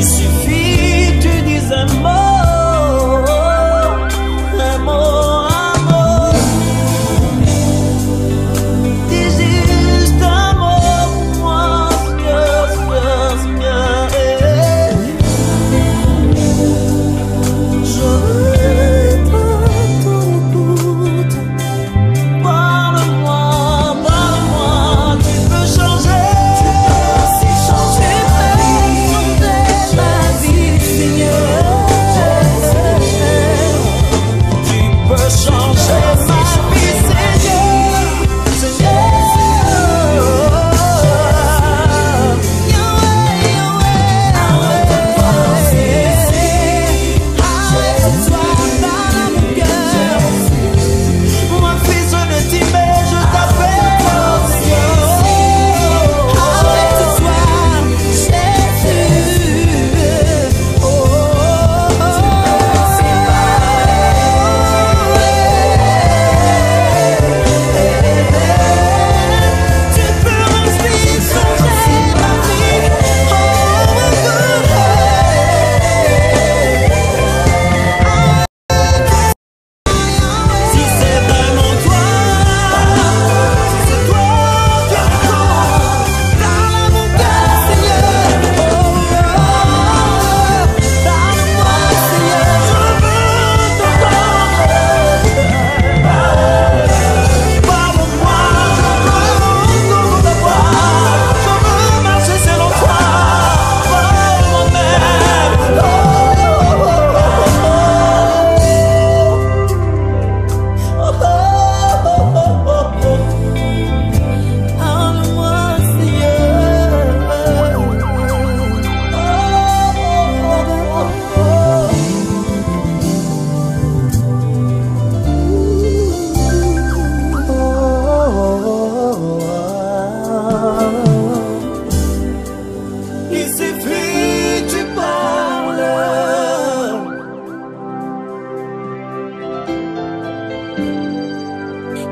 suffit, tu dis un mot, un mot, un mot. Dis juste un mot pour moi, Seigneur. Je veux pas ton écoute. Parle-moi, parle-moi, tu peux changer.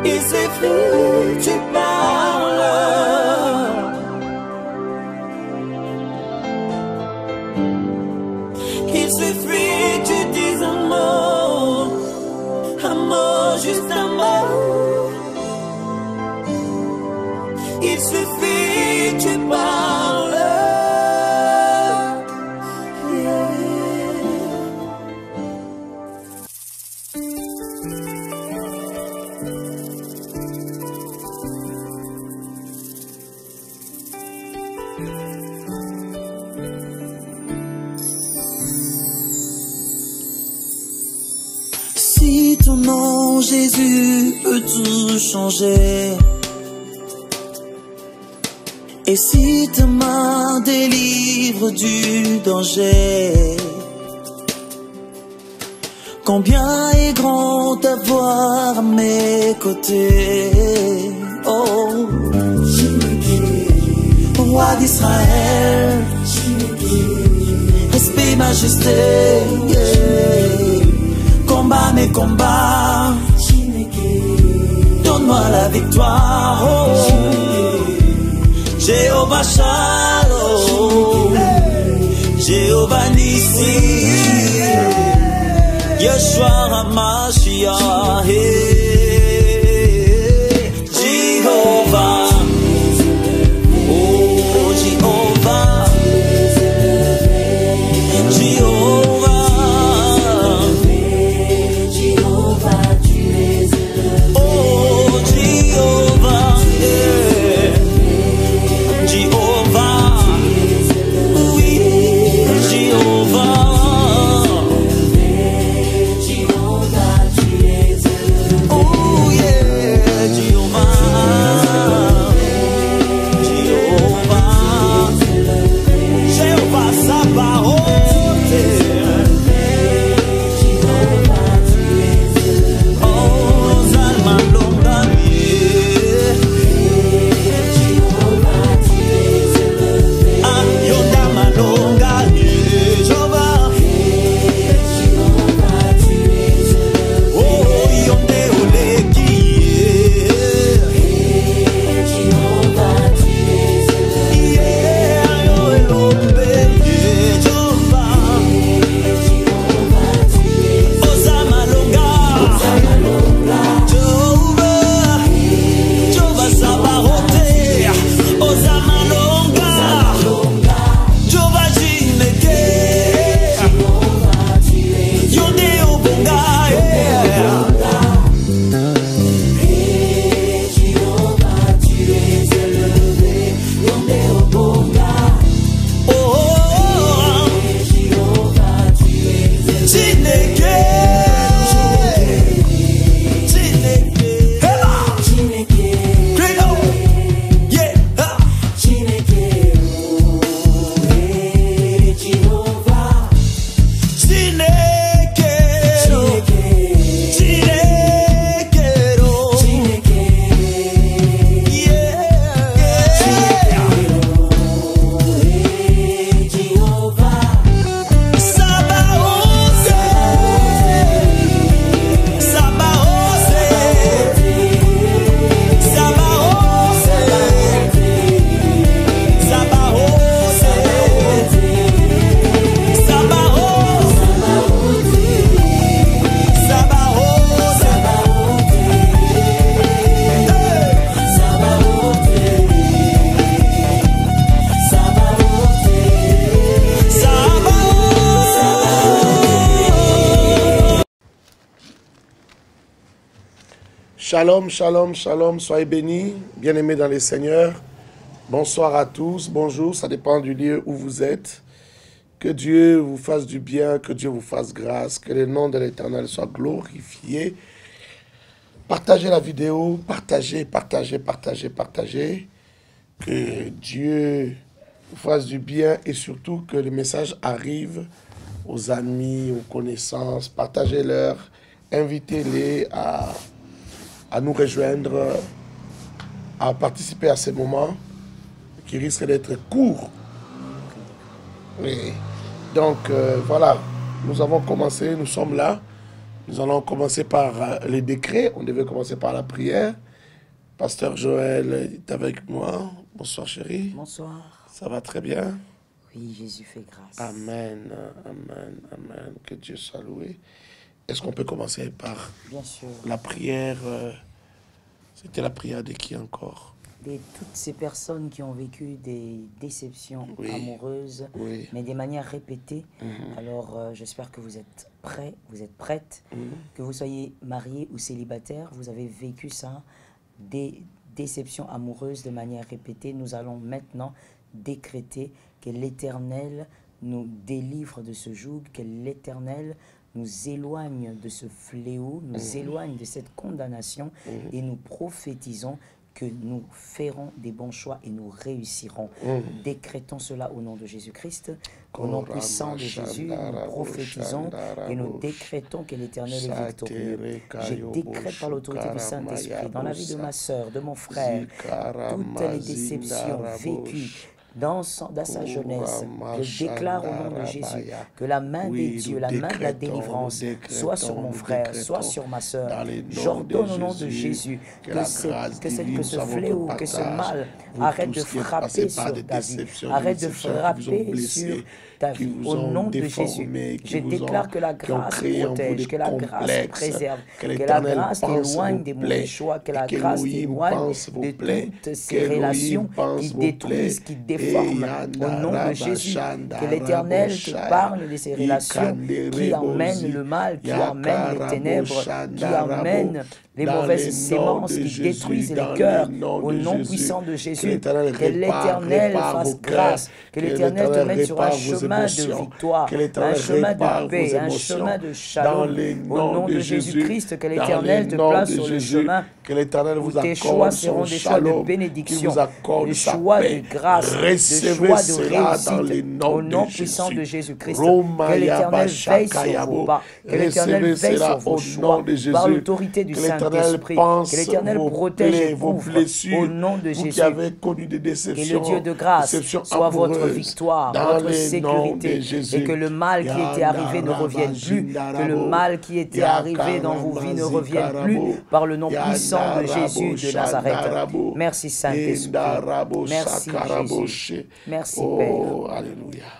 Il suffit, tu parles. Il suffit, tu dis un mot, juste un mot. Il suffit, tu parles. Si ton nom Jésus peut tout changer, et si ta main délivre du danger, combien est grand ta voix à mes côtés. Oh, roi d'Israël, respect, majesté, yeah. Combat mes combats, donne-moi la victoire. Oh, Jéhovah Shalom, Jéhovah Nissi, Yeshua HaMashiach, Jéhovah, oh Jéhovah, Jéhovah. Shalom, shalom, shalom, soyez bénis, bien-aimés dans les Seigneurs. Bonsoir à tous, bonjour, ça dépend du lieu où vous êtes. Que Dieu vous fasse du bien, que Dieu vous fasse grâce, que le nom de l'Éternel soit glorifié. Partagez la vidéo, partagez. Que Dieu vous fasse du bien et surtout que le message arrive aux amis, aux connaissances. Partagez-leur, invitez-les à nous rejoindre, à participer à ces moments qui risquent d'être courts. Et donc, voilà, nous avons commencé, nous sommes là. Nous allons commencer par les décrets. On devait commencer par la prière. Pasteur Joël est avec moi. Bonsoir, chérie. Bonsoir. Ça va très bien? Oui, Jésus fait grâce. Amen, amen, amen. Que Dieu soit loué. Est-ce qu'on peut commencer par Bien sûr. la prière? C'était la prière de qui encore? De toutes ces personnes qui ont vécu des déceptions amoureuses, mais de manière répétée. Alors, j'espère que vous êtes prêts, vous êtes prêtes. Que vous soyez mariés ou célibataires, vous avez vécu ça, des déceptions amoureuses de manière répétée. Nous allons maintenant décréter que l'Éternel nous délivre de ce joug, que l'Éternel nous éloigne de ce fléau, nous éloigne de cette condamnation et nous prophétisons que nous ferons des bons choix et nous réussirons. Décrétons cela au nom de Jésus-Christ. Au nom puissant de Jésus, nous prophétisons et nous décrétons que l'Éternel est victorieux. Je décrète par l'autorité du Saint-Esprit, dans la vie de ma sœur, de mon frère, toutes les déceptions vécues dans sa jeunesse, je déclare au nom de Jésus que la main des dieux, la main de la délivrance, soit sur mon frère, soit sur ma sœur. J'ordonne au nom de Jésus que ce fléau, que ce mal arrête de frapper sur ta vie, arrête de frapper sur ta vie. Au nom de Jésus, je déclare que la grâce protège, que la grâce préserve, que la grâce t'éloigne des mauvais choix, que la grâce t'éloigne de toutes ces relations qui détruisent, qui déforment. Au nom de Jésus, que l'Éternel te parle de ces relations qui emmènent le mal, qui emmènent les ténèbres, qui emmènent les mauvaises sémences, qui détruisent les cœurs. Au nom puissant de Jésus, que l'Éternel fasse grâce, que l'Éternel te mette sur un chemin de victoire, un chemin de paix, un chemin de shalom. Au nom de Jésus-Christ, que l'Éternel te place sur le chemin où tes choix seront des choix de bénédiction, des choix de grâce, des choix de réussite. Au nom puissant de Jésus-Christ, que l'Éternel veille sur vos pas, que l'Éternel veille sur vos choix, par l'autorité du Saint-Esprit, que l'Éternel protège et couvre au nom de Jésus. Que le Dieu de grâce soit votre victoire, votre sécurité, et que le mal qui était arrivé ne revienne plus, que le mal qui était arrivé dans vos vies ne revienne plus, par le nom puissant de Jésus de Nazareth. Merci Saint-Esprit. Merci Jésus. Merci Père.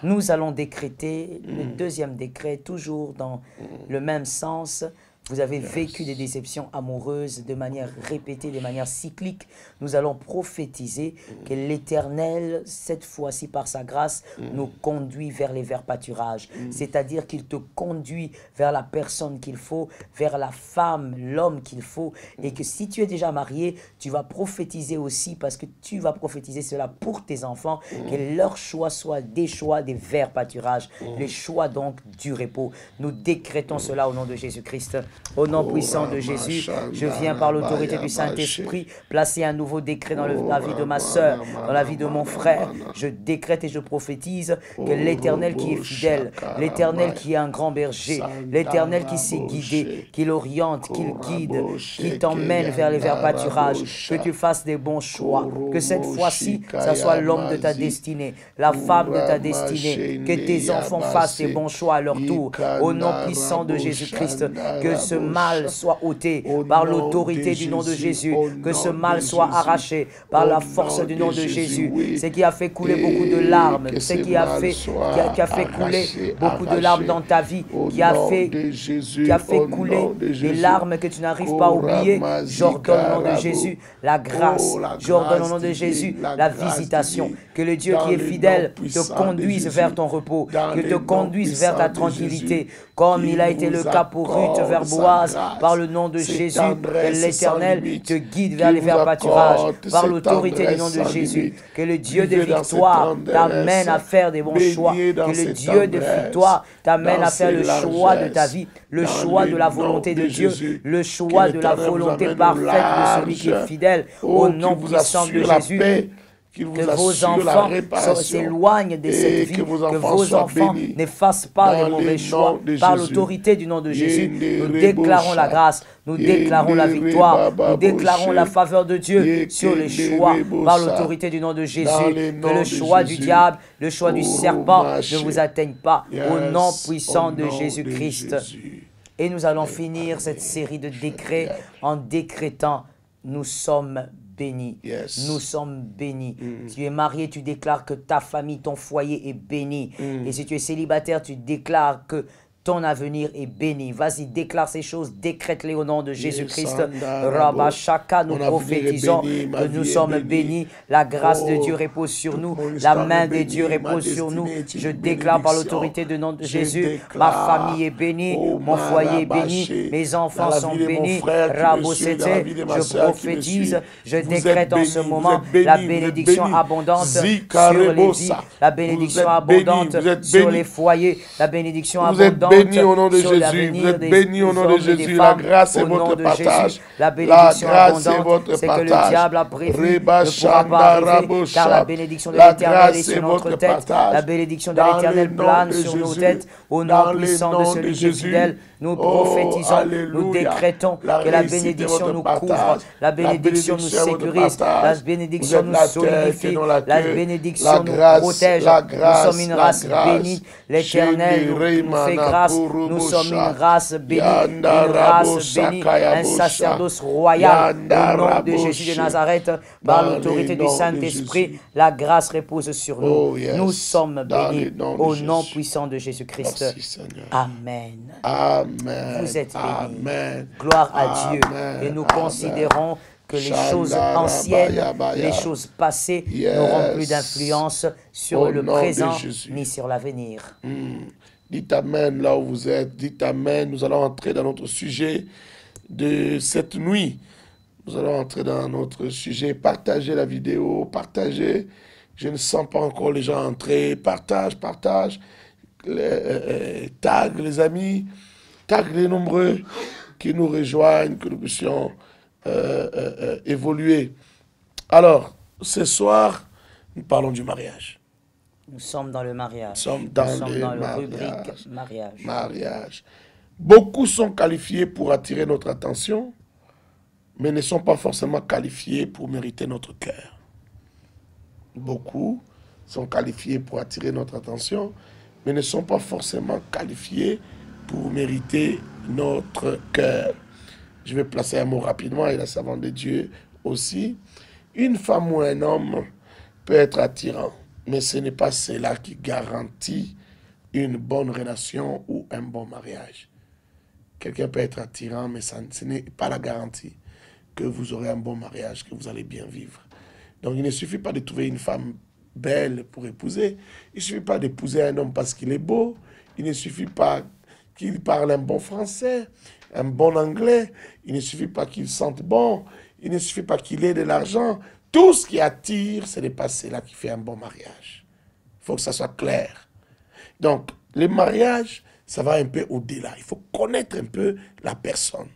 Nous allons décréter le deuxième décret, toujours dans le même sens. Vous avez vécu des déceptions amoureuses de manière répétée, de manière cyclique. Nous allons prophétiser que l'Éternel, cette fois-ci par sa grâce, nous conduit vers les verts pâturages. C'est-à-dire qu'il te conduit vers la personne qu'il faut, vers la femme, l'homme qu'il faut. Et que si tu es déjà marié, tu vas prophétiser aussi, parce que tu vas prophétiser cela pour tes enfants, que leur choix soit des choix des verts pâturages, les choix donc du repos. Nous décrétons cela au nom de Jésus-Christ. Au nom puissant de Jésus, je viens par l'autorité du Saint-Esprit placer un nouveau décret dans la vie de ma sœur, dans la vie de mon frère. Je décrète et je prophétise que l'Éternel qui est fidèle, l'Éternel qui est un grand berger, l'Éternel qui sait guider, qui l'oriente, qui le guide, qui t'emmène vers les verts pâturages, que tu fasses des bons choix, que cette fois-ci, ça soit l'homme de ta destinée, la femme de ta destinée, que tes enfants fassent des bons choix à leur tour. Au nom puissant de Jésus-Christ, que ce mal soit ôté par l'autorité du nom de Jésus, que ce mal soit arraché par la force du nom de Jésus. Ce qui a fait couler beaucoup de larmes, ce qui a fait couler beaucoup de larmes dans ta vie, qui a fait couler des larmes que tu n'arrives pas à oublier. J'ordonne au nom de Jésus la grâce, j'ordonne au nom de Jésus la visitation, Que le Dieu qui est fidèle te conduise vers ton repos, qu'il te conduise vers ta tranquillité, comme il a été le cas pour Ruth vers Boaz, par le nom de Jésus, que l'Éternel te guide vers les verts pâturages, par l'autorité du nom de Jésus, que le Dieu de victoire t'amène à faire des bons choix, que le Dieu de victoire t'amène à faire le choix de ta vie, le choix de la volonté de Dieu, le choix de la volonté parfaite de celui qui est fidèle, au nom puissant de Jésus. Que vos enfants s'éloignent de cette vie, que vos enfants ne fassent pas de mauvais choix. Par l'autorité du nom de Jésus, nous déclarons la grâce, nous déclarons la victoire, nous déclarons la faveur de Dieu sur les choix. Par l'autorité du nom de Jésus, que le choix du diable, le choix du serpent ne vous atteigne pas. Au nom puissant de Jésus-Christ. Et nous allons finir cette série de décrets en décrétant, nous sommes bénis. Nous sommes bénis. Si tu es marié, tu déclares que ta famille, ton foyer est béni. Et si tu es célibataire, tu déclares que ton avenir est béni. Vas-y, déclare ces choses, décrète-les au nom de Jésus-Christ. Rabba Shaka, nous prophétisons que nous sommes bénis. La grâce de Dieu repose sur nous. La main de Dieu repose sur nous. Je déclare par l'autorité du nom de Jésus, ma famille est bénie, mon foyer est béni, mes enfants sont bénis. Rabbo Sete, je prophétise, je décrète en ce moment la bénédiction abondante sur les vies, la bénédiction abondante sur les foyers, la bénédiction abondante béni au nom de Jésus, vous êtes béni au nom de Jésus, la grâce est votre partage, la bénédiction abondante, c'est que le diable a prévu ne pourra pas arriver, car la bénédiction de l'Éternel est sur notre tête, la bénédiction de l'Éternel plane sur nos têtes, au nom puissant de celui qui est fidèle. Nous prophétisons, nous décrétons que la bénédiction nous couvre, la bénédiction nous sécurise, la bénédiction nous solidifie, la bénédiction nous protège. Nous sommes une race bénie, l'Éternel nous fait grâce, nous sommes une race bénie, une race bénie, un sacerdoce royal, au nom de Jésus de Nazareth, par l'autorité du Saint-Esprit, la grâce repose sur nous. Nous sommes bénis, au nom puissant de Jésus-Christ. Amen. Vous êtes bénis. Gloire à Dieu. Et nous considérons que les choses anciennes, les choses passées n'auront plus d'influence sur le présent ni sur l'avenir. Dites Amen là où vous êtes. Dites Amen. Nous allons entrer dans notre sujet de cette nuit. Nous allons entrer dans notre sujet. Partagez la vidéo. Partagez. Je ne sens pas encore les gens entrer. Partage. Tag les amis. Tag les nombreux qui nous rejoignent. Que nous puissions évoluer. Alors, ce soir, nous parlons du mariage. Nous sommes dans le mariage. Nous sommes dans la rubrique mariage. Beaucoup sont qualifiés pour attirer notre attention, mais ne sont pas forcément qualifiés pour mériter notre cœur. Beaucoup sont qualifiés pour attirer notre attention, mais ne sont pas forcément qualifiés pour mériter notre cœur. Je vais placer un mot rapidement, et la servante de Dieu aussi. Une femme ou un homme peut être attirant, mais ce n'est pas cela qui garantit une bonne relation ou un bon mariage. Quelqu'un peut être attirant, mais ce n'est pas la garantie que vous aurez un bon mariage, que vous allez bien vivre. Donc il ne suffit pas de trouver une femme belle pour épouser. Il ne suffit pas d'épouser un homme parce qu'il est beau. Il ne suffit pas qu'il parle un bon français, un bon anglais. Il ne suffit pas qu'il sente bon. Il ne suffit pas qu'il ait de l'argent. Tout ce qui attire, ce n'est pas cela qui fait un bon mariage. Il faut que ça soit clair. Donc, le mariage, ça va un peu au-delà. Il faut connaître un peu la personne.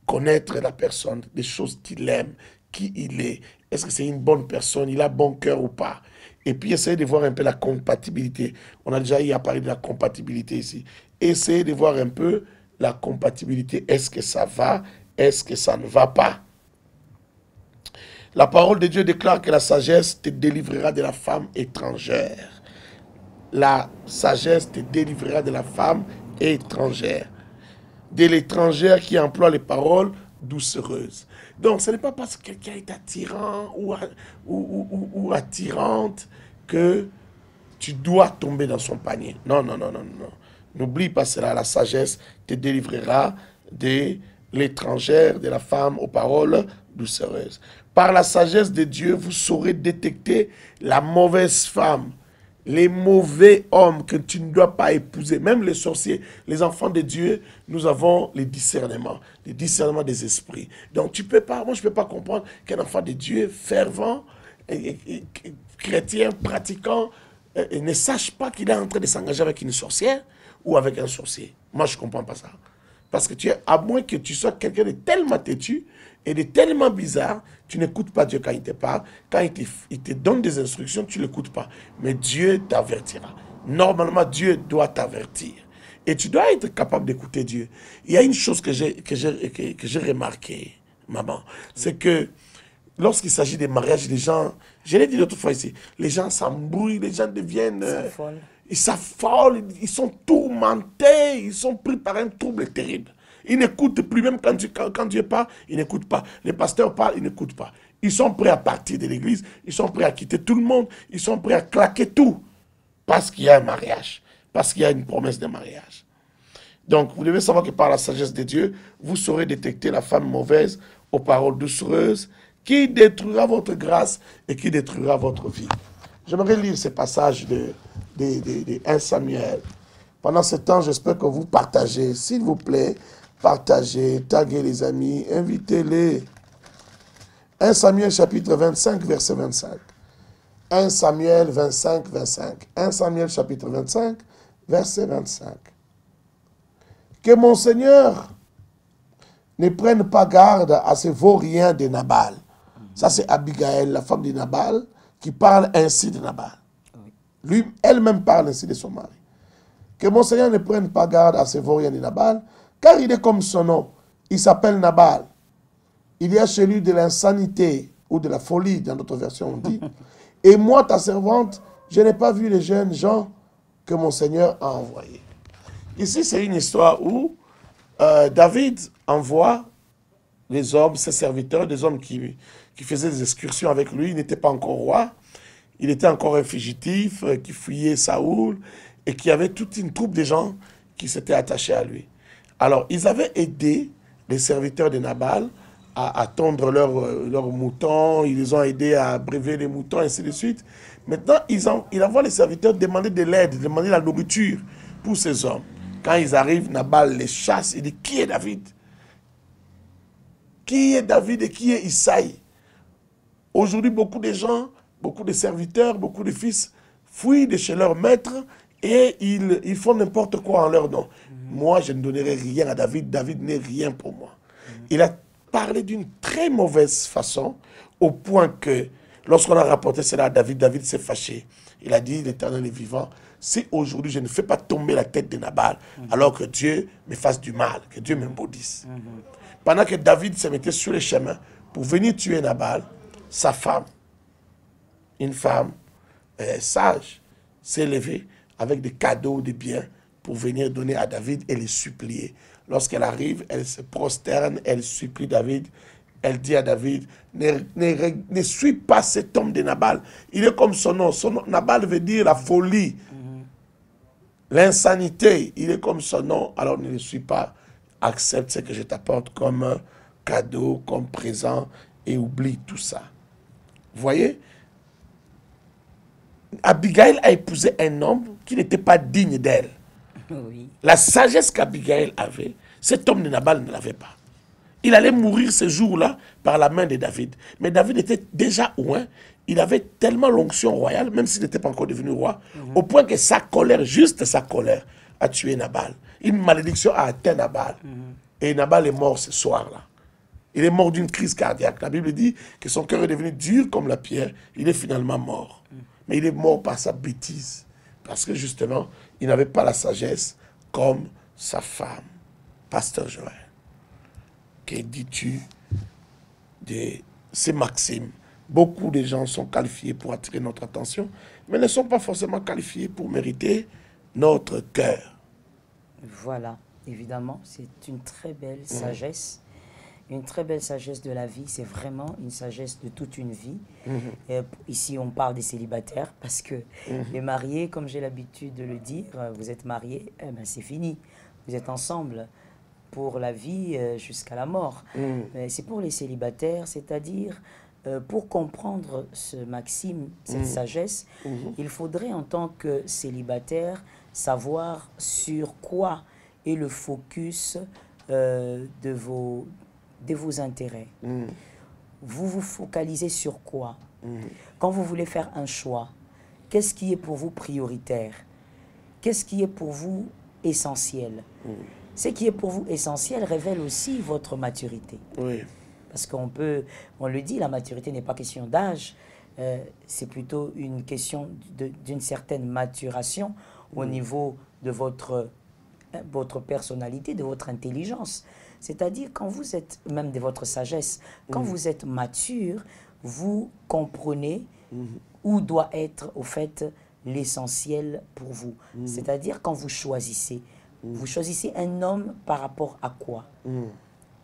Connaître la personne, les choses qu'il aime, qui il est. Est-ce que c'est une bonne personne? Il a bon cœur ou pas? Et puis, essayer de voir un peu la compatibilité. On a déjà eu à parler de la compatibilité ici. Essayez de voir un peu la compatibilité. Est-ce que ça va? Est-ce que ça ne va pas? La parole de Dieu déclare que la sagesse te délivrera de la femme étrangère. La sagesse te délivrera de la femme étrangère. De l'étrangère qui emploie les paroles doucereuses. Donc, ce n'est pas parce que quelqu'un est attirant ou attirante que tu dois tomber dans son panier. Non. N'oublie pas cela. La sagesse te délivrera de l'étrangère, de la femme aux paroles doucereuse. Par la sagesse de Dieu, vous saurez détecter la mauvaise femme, les mauvais hommes que tu ne dois pas épouser. Même les sorciers, les enfants de Dieu, nous avons les discernements des esprits. Donc tu peux pas, moi je ne peux pas comprendre qu'un enfant de Dieu fervent, et chrétien, pratiquant, ne sache pas qu'il est en train de s'engager avec une sorcière ou avec un sorcier. Moi je ne comprends pas ça. Parce que à moins que tu sois quelqu'un de tellement têtu et de tellement bizarre, tu n'écoutes pas Dieu quand il te parle. Quand il te donne des instructions, tu ne l'écoutes pas. Mais Dieu t'avertira. Normalement, Dieu doit t'avertir. Et tu dois être capable d'écouter Dieu. Il y a une chose que j'ai remarqué, maman, c'est que lorsqu'il s'agit des mariages, les gens, je l'ai dit l'autre fois ici, les gens s'embrouillent, les gens deviennent... Ils s'affolent, ils sont tourmentés, ils sont pris par un trouble terrible. Ils n'écoutent plus, même quand Dieu parle, ils n'écoutent pas. Les pasteurs parlent, ils n'écoutent pas. Ils sont prêts à partir de l'église, ils sont prêts à quitter tout le monde, ils sont prêts à claquer tout. Parce qu'il y a un mariage, parce qu'il y a une promesse de mariage. Donc, vous devez savoir que par la sagesse de Dieu, vous saurez détecter la femme mauvaise aux paroles doucereuses qui détruira votre grâce et qui détruira votre vie. J'aimerais lire ces passages de 1 Samuel. Pendant ce temps, j'espère que vous partagez. S'il vous plaît, partagez, taguez les amis, invitez-les. 1 Samuel chapitre 25, verset 25. 1 Samuel 25, 25. 1 Samuel chapitre 25, verset 25. Que mon Seigneur ne prenne pas garde à ces vauriens de Nabal. Ça, c'est Abigail, la femme de Nabal, qui parle ainsi de Nabal. Lui, elle-même parle ainsi de son mari. Que mon Seigneur ne prenne pas garde à ces vauriens de Nabal, car il est comme son nom. Il s'appelle Nabal. Il y a chez lui de l'insanité ou de la folie, dans notre version on dit. Et moi, ta servante, je n'ai pas vu les jeunes gens que mon Seigneur a envoyés. Ici, c'est une histoire où David envoie les hommes, ses serviteurs, des hommes qui faisaient des excursions avec lui. Il n'était pas encore roi. Il était encore un fugitif qui fuyait Saoul et qui avait toute une troupe de gens qui s'étaient attachés à lui. Alors, ils avaient aidé les serviteurs de Nabal à tondre leurs moutons, ils les ont aidés à abréver les moutons, et ainsi de suite. Maintenant, il envoie les serviteurs demander de l'aide, demander la nourriture pour ces hommes. Quand ils arrivent, Nabal les chasse, il dit, qui est David? Qui est David et qui est Isaïe? Aujourd'hui, beaucoup de gens, beaucoup de serviteurs, beaucoup de fils fuient de chez leur maître et ils font n'importe quoi en leur nom. Moi, je ne donnerai rien à David. David n'est rien pour moi. Il a parlé d'une très mauvaise façon au point que lorsqu'on a rapporté cela à David, David s'est fâché. Il a dit, l'Éternel est vivant, si aujourd'hui je ne fais pas tomber la tête de Nabal, alors que Dieu me fasse du mal, que Dieu me maudisse. Pendant que David se mettait sur les chemins pour venir tuer Nabal, sa femme, une femme sage, s'est levée avec des cadeaux, des biens, pour venir donner à David et les supplier. Lorsqu'elle arrive, elle se prosterne, elle supplie David. Elle dit à David, ne suis pas cet homme de Nabal. Il est comme son nom. Son nom, Nabal veut dire la folie, l'insanité. Il est comme son nom, alors ne le suis pas. Accepte ce que je t'apporte comme cadeau, comme présent, et oublie tout ça. Vous voyez? Abigail a épousé un homme qui n'était pas digne d'elle. Oui. La sagesse qu'Abigail avait, cet homme de Nabal ne l'avait pas. Il allait mourir ce jour-là par la main de David. Mais David était déjà loin. Il avait tellement l'onction royale, même s'il n'était pas encore devenu roi, au point que sa colère, juste sa colère, a tué Nabal. Une malédiction a atteint Nabal. Et Nabal est mort ce soir-là. Il est mort d'une crise cardiaque. La Bible dit que son cœur est devenu dur comme la pierre. Il est finalement mort. Mais il est mort par sa bêtise. Parce que justement, il n'avait pas la sagesse comme sa femme. Pasteur Joël, que dis-tu de ces maximes? Beaucoup de gens sont qualifiés pour attirer notre attention, mais ne sont pas forcément qualifiés pour mériter notre cœur. Voilà, évidemment, c'est une très belle sagesse. Une très belle sagesse de la vie, c'est vraiment une sagesse de toute une vie. Ici, on parle des célibataires parce que les mariés, comme j'ai l'habitude de le dire, vous êtes mariés, eh ben c'est fini. Vous êtes ensemble. pour la vie jusqu'à la mort. C'est pour les célibataires, c'est-à-dire pour comprendre ce maxime, cette sagesse, il faudrait en tant que célibataire savoir sur quoi est le focus de vos intérêts. Vous vous focalisez sur quoi? Quand vous voulez faire un choix, qu'est-ce qui est pour vous prioritaire? Qu'est-ce qui est pour vous essentiel? Ce qui est pour vous essentiel révèle aussi votre maturité. Oui. Parce on le dit, la maturité n'est pas question d'âge, c'est plutôt une question d'une certaine maturation au niveau de votre personnalité, de votre intelligence. C'est-à-dire quand vous êtes, même de votre sagesse, quand vous êtes mature, vous comprenez où doit être, au fait, l'essentiel pour vous. C'est-à-dire quand vous choisissez un homme par rapport à quoi?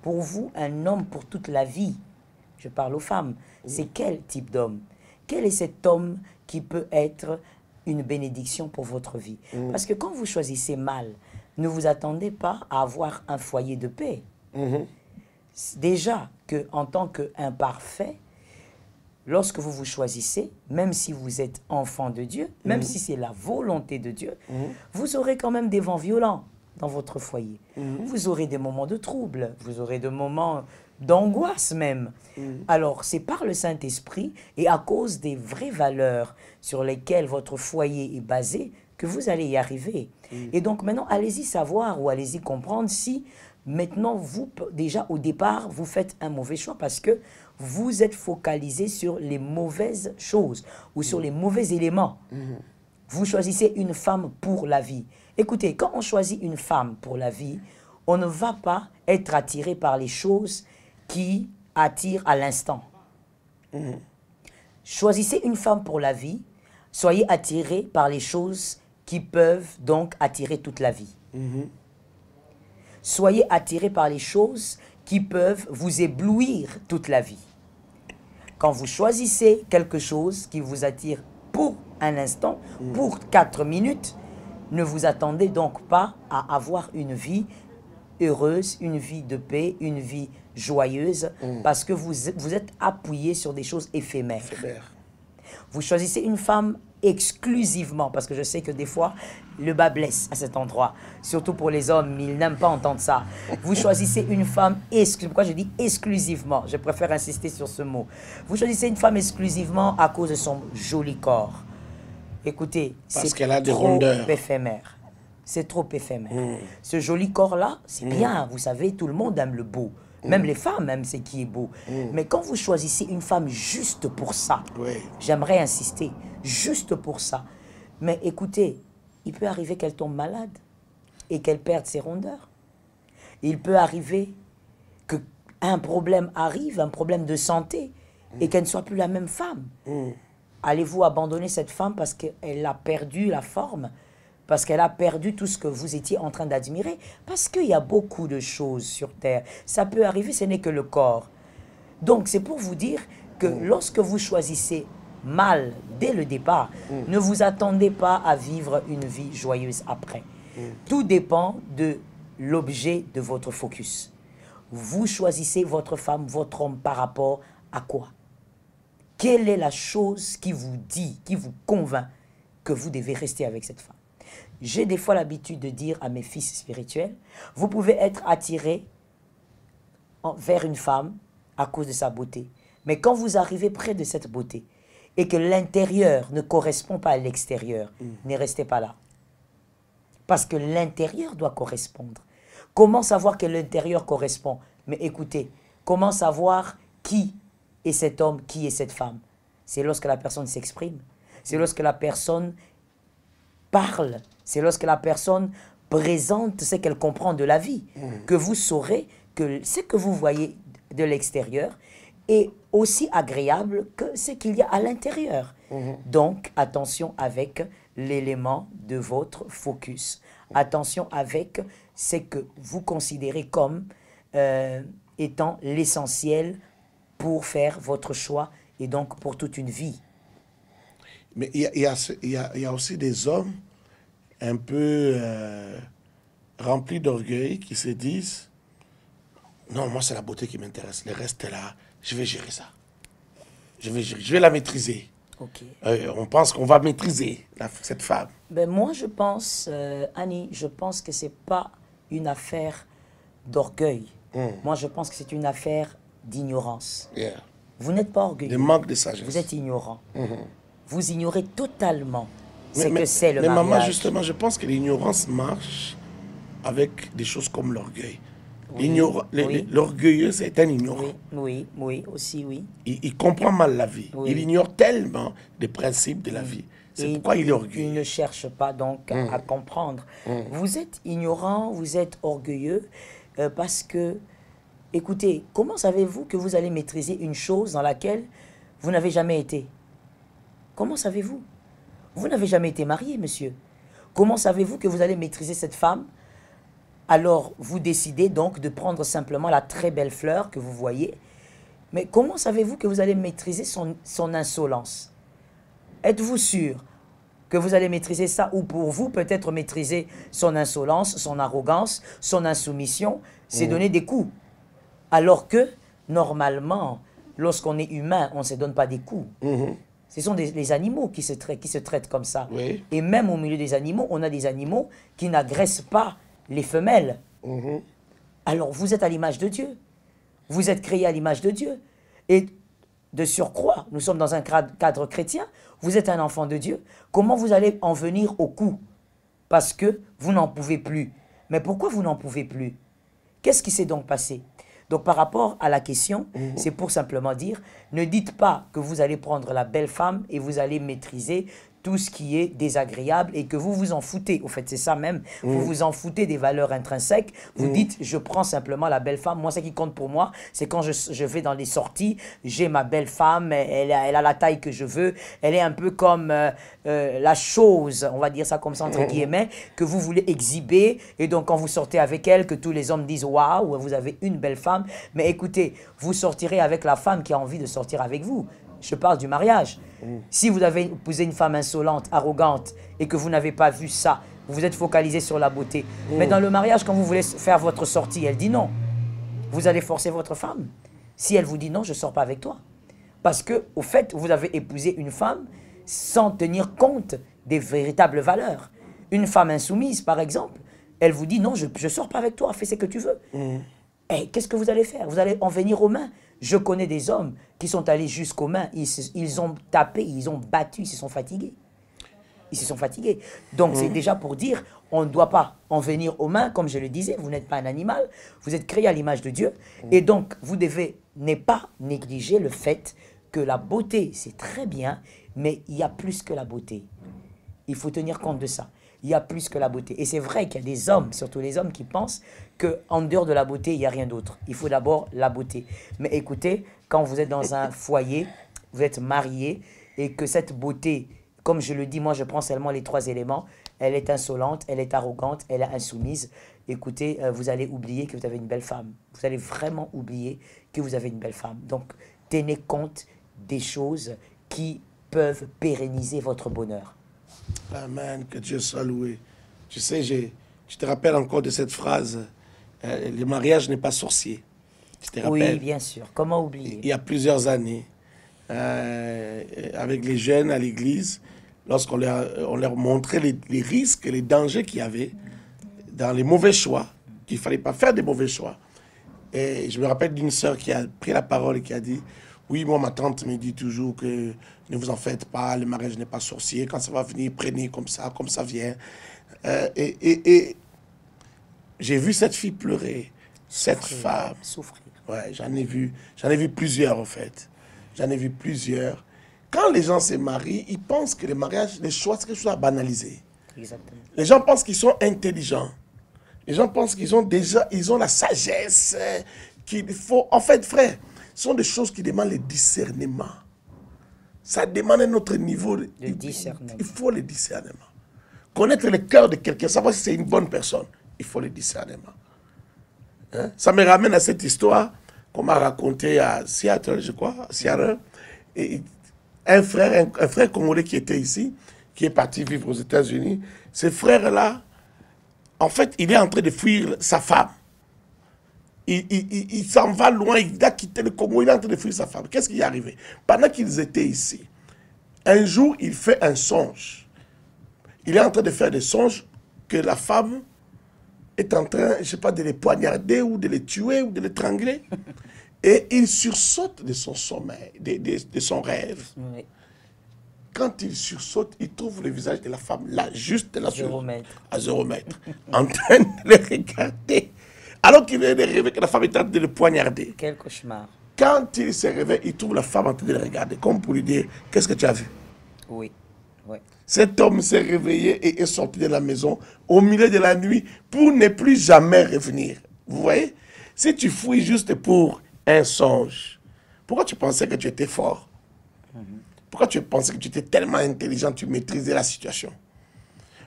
Pour vous, un homme pour toute la vie, je parle aux femmes, c'est quel type d'homme? Quel est cet homme qui peut être une bénédiction pour votre vie? Parce que quand vous choisissez mal, ne vous attendez pas à avoir un foyer de paix. Déjà qu'en tant qu'imparfait, lorsque vous vous choisissez, même si vous êtes enfant de Dieu, même si c'est la volonté de Dieu, vous aurez quand même des vents violents dans votre foyer. Vous aurez des moments de trouble, vous aurez des moments d'angoisse même. Alors, c'est par le Saint-Esprit et à cause des vraies valeurs sur lesquelles votre foyer est basé que vous allez y arriver. Et donc maintenant, allez-y savoir ou allez-y comprendre si maintenant, vous, déjà au départ, vous faites un mauvais choix parce que vous êtes focalisé sur les mauvaises choses ou sur les mauvais éléments. Vous choisissez une femme pour la vie. Écoutez, quand on choisit une femme pour la vie, on ne va pas être attiré par les choses qui attirent à l'instant. Choisissez une femme pour la vie, soyez attiré par les choses qui peuvent donc attirer toute la vie. Soyez attiré par les choses qui peuvent vous éblouir toute la vie. Quand vous choisissez quelque chose qui vous attire pour un instant, pour 4 minutes, ne vous attendez donc pas à avoir une vie heureuse, une vie de paix, une vie joyeuse, parce que vous êtes appuyé sur des choses éphémères. Vous choisissez une femme exclusivement, parce que je sais que des fois, le bas blesse à cet endroit, surtout pour les hommes, ils n'aiment pas entendre ça. Vous choisissez une femme, pourquoi je dis exclusivement, je préfère insister sur ce mot. Vous choisissez une femme exclusivement à cause de son joli corps. Écoutez, c'est trop éphémère. C'est trop éphémère. Ce joli corps-là, c'est bien, vous savez, tout le monde aime le beau. Même les femmes aiment ce qui est beau. Mais quand vous choisissez une femme juste pour ça, j'aimerais insister, juste pour ça. Mais écoutez, il peut arriver qu'elle tombe malade et qu'elle perde ses rondeurs. Il peut arriver qu'un problème arrive, un problème de santé, et qu'elle ne soit plus la même femme. Allez-vous abandonner cette femme parce qu'elle a perdu la forme? Parce qu'elle a perdu tout ce que vous étiez en train d'admirer? Parce qu'il y a beaucoup de choses sur Terre. Ça peut arriver, ce n'est que le corps. Donc, c'est pour vous dire que lorsque vous choisissez mal dès le départ, ne vous attendez pas à vivre une vie joyeuse après. Tout dépend de l'objet de votre focus. Vous choisissez votre femme, votre homme par rapport à quoi? Quelle est la chose qui vous dit, qui vous convainc que vous devez rester avec cette femme? J'ai des fois l'habitude de dire à mes fils spirituels, vous pouvez être attiré vers une femme à cause de sa beauté. Mais quand vous arrivez près de cette beauté et que l'intérieur ne correspond pas à l'extérieur, ne restez pas là. Parce que l'intérieur doit correspondre. Comment savoir que l'intérieur correspond? Mais écoutez, comment savoir qui est cet homme, qui est cette femme? C'est lorsque la personne s'exprime. C'est lorsque la personne parle. C'est lorsque la personne présente ce qu'elle comprend de la vie, que vous saurez que ce que vous voyez de l'extérieur est aussi agréable que ce qu'il y a à l'intérieur. Donc, attention avec l'élément de votre focus. Attention avec ce que vous considérez comme étant l'essentiel pour faire votre choix et donc pour toute une vie. Mais il y a aussi des hommes un peu remplis d'orgueil qui se disent Non, moi, c'est la beauté qui m'intéresse. Le reste est là. Je vais gérer ça. Je vais la maîtriser. Ok. On pense qu'on va maîtriser cette femme. Ben moi, je pense, Annie, je pense que c'est pas une affaire d'orgueil. Moi, je pense que c'est une affaire d'ignorance. Yeah. Vous n'êtes pas orgueilleux. De manque de sagesse. Vous êtes ignorant. Vous ignorez totalement ce que c'est le mariage. Mais mariage. maman, justement, je pense que l'ignorance marche avec des choses comme l'orgueil. Oui, oui. L'orgueilleux, c'est un ignorant. Oui, oui, aussi, oui. Il comprend mal la vie. Oui. Il ignore tellement des principes de la vie. C'est pourquoi il est orgueilleux. Il ne cherche pas donc à comprendre. Vous êtes ignorant, vous êtes orgueilleux parce que, écoutez, comment savez-vous que vous allez maîtriser une chose dans laquelle vous n'avez jamais été? Comment savez-vous? Vous n'avez jamais été marié, monsieur. Comment savez-vous que vous allez maîtriser cette femme? Alors, vous décidez donc de prendre simplement la très belle fleur que vous voyez. Mais comment savez-vous que vous allez maîtriser son insolence? Êtes-vous sûr que vous allez maîtriser ça? Ou pour vous, peut-être maîtriser son insolence, son arrogance, son insoumission, c'est donner des coups. Alors que, normalement, lorsqu'on est humain, on ne se donne pas des coups. Ce sont les animaux qui se traitent comme ça. Oui. Et même au milieu des animaux, on a des animaux qui n'agressent pas les femelles. Alors, vous êtes à l'image de Dieu. Vous êtes créé à l'image de Dieu. Et de surcroît, nous sommes dans un cadre chrétien, vous êtes un enfant de Dieu. Comment vous allez en venir au coup? Parce que vous n'en pouvez plus. Mais pourquoi vous n'en pouvez plus? Qu'est-ce qui s'est donc passé? Donc, par rapport à la question, c'est pour simplement dire, ne dites pas que vous allez prendre la belle femme et vous allez maîtriser tout ce qui est désagréable et que vous vous en foutez. Au fait, c'est ça même. Vous vous en foutez des valeurs intrinsèques. Vous dites, je prends simplement la belle femme. Moi, ce qui compte pour moi, c'est quand je vais dans les sorties, j'ai ma belle femme, elle a la taille que je veux. Elle est un peu comme la chose, on va dire ça comme ça entre guillemets, que vous voulez exhiber. Et donc, quand vous sortez avec elle, que tous les hommes disent, waouh, vous avez une belle femme. Mais écoutez, vous sortirez avec la femme qui a envie de sortir avec vous. Je parle du mariage. Si vous avez épousé une femme insolente, arrogante, et que vous n'avez pas vu ça, vous vous êtes focalisé sur la beauté. Mais dans le mariage, quand vous voulez faire votre sortie, elle dit non. Vous allez forcer votre femme. Si elle vous dit non, je ne sors pas avec toi. Parce que, au fait, vous avez épousé une femme sans tenir compte des véritables valeurs. Une femme insoumise, par exemple, elle vous dit non, je ne sors pas avec toi, fais ce que tu veux. Et qu'est-ce que vous allez faire? Vous allez en venir aux mains. Je connais des hommes qui sont allés jusqu'aux mains, ils ont tapé, ils ont battu, ils se sont fatigués. Ils se sont fatigués. Donc c'est déjà pour dire, on ne doit pas en venir aux mains, comme je le disais, vous n'êtes pas un animal, vous êtes créé à l'image de Dieu. Et donc vous devez ne pas négliger le fait que la beauté, c'est très bien, mais il y a plus que la beauté. Il faut tenir compte de ça. Il y a plus que la beauté. Et c'est vrai qu'il y a des hommes, surtout les hommes, qui pensent qu'en dehors de la beauté, il n'y a rien d'autre. Il faut d'abord la beauté. Mais écoutez, quand vous êtes dans un foyer, vous êtes marié, et que cette beauté, comme je le dis, moi je prends seulement les 3 éléments, elle est insolente, elle est arrogante, elle est insoumise. Écoutez, vous allez oublier que vous avez une belle femme. Vous allez vraiment oublier que vous avez une belle femme. Donc, tenez compte des choses qui peuvent pérenniser votre bonheur. Amen, que Dieu soit loué. Tu sais, je te rappelle encore de cette phrase, le mariage n'est pas sorcier. Je te rappelle. Oui, bien sûr. Comment oublier? Il y a plusieurs années, avec les jeunes à l'église, lorsqu'on leur montrait les risques et les dangers qu'il y avait dans les mauvais choix, qu'il ne fallait pas faire des mauvais choix. Et je me rappelle d'une sœur qui a pris la parole et qui a dit, oui, moi, ma tante me dit toujours que ne vous en faites pas, le mariage n'est pas sorcier. Quand ça va venir, prenez comme ça vient. Et j'ai vu cette fille pleurer, cette femme. Souffrir. Ouais, j'en ai vu plusieurs, en fait. J'en ai vu plusieurs. Quand les gens se marient, ils pensent que le mariage, les choix, c'est quelque chose à banaliser. Exactement. Les gens pensent qu'ils sont intelligents. Les gens pensent qu'ils ont la sagesse qu'il faut. En fait, frère, ce sont des choses qui demandent le discernement. Ça demande un autre niveau de discernement. Il faut le discernement. Connaître le cœur de quelqu'un, savoir si c'est une bonne personne, il faut le discernement. Hein? Ça me ramène à cette histoire qu'on m'a racontée à Seattle, je crois, à Seattle. Et un frère congolais qui était ici, qui est parti vivre aux États-Unis, ce frère-là, en fait, il est en train de fuir sa femme. Il s'en va loin, il a quitté le Congo, il est en train de fuir sa femme. Qu'est-ce qui est arrivé? Pendant qu'ils étaient ici, un jour, il fait un songe. Il est en train de faire des songes que la femme est en train, je ne sais pas, de les poignarder ou de les tuer ou de les étrangler. Et il sursaute de son sommeil, de son rêve. Oui. Quand il sursaute, il trouve le visage de la femme là, juste là, à 0 mètre, en train de le regarder. Alors qu'il vient de rêver que la femme est en train de le poignarder. Quel cauchemar. Quand il se réveille, il trouve la femme en train de le regarder, comme pour lui dire, qu'est-ce que tu as vu? Oui, oui. Cet homme s'est réveillé et est sorti de la maison au milieu de la nuit pour ne plus jamais revenir. Vous voyez? Si tu fouilles juste pour un songe, pourquoi tu pensais que tu étais fort? Pourquoi tu pensais que tu étais tellement intelligent, tu maîtrisais la situation?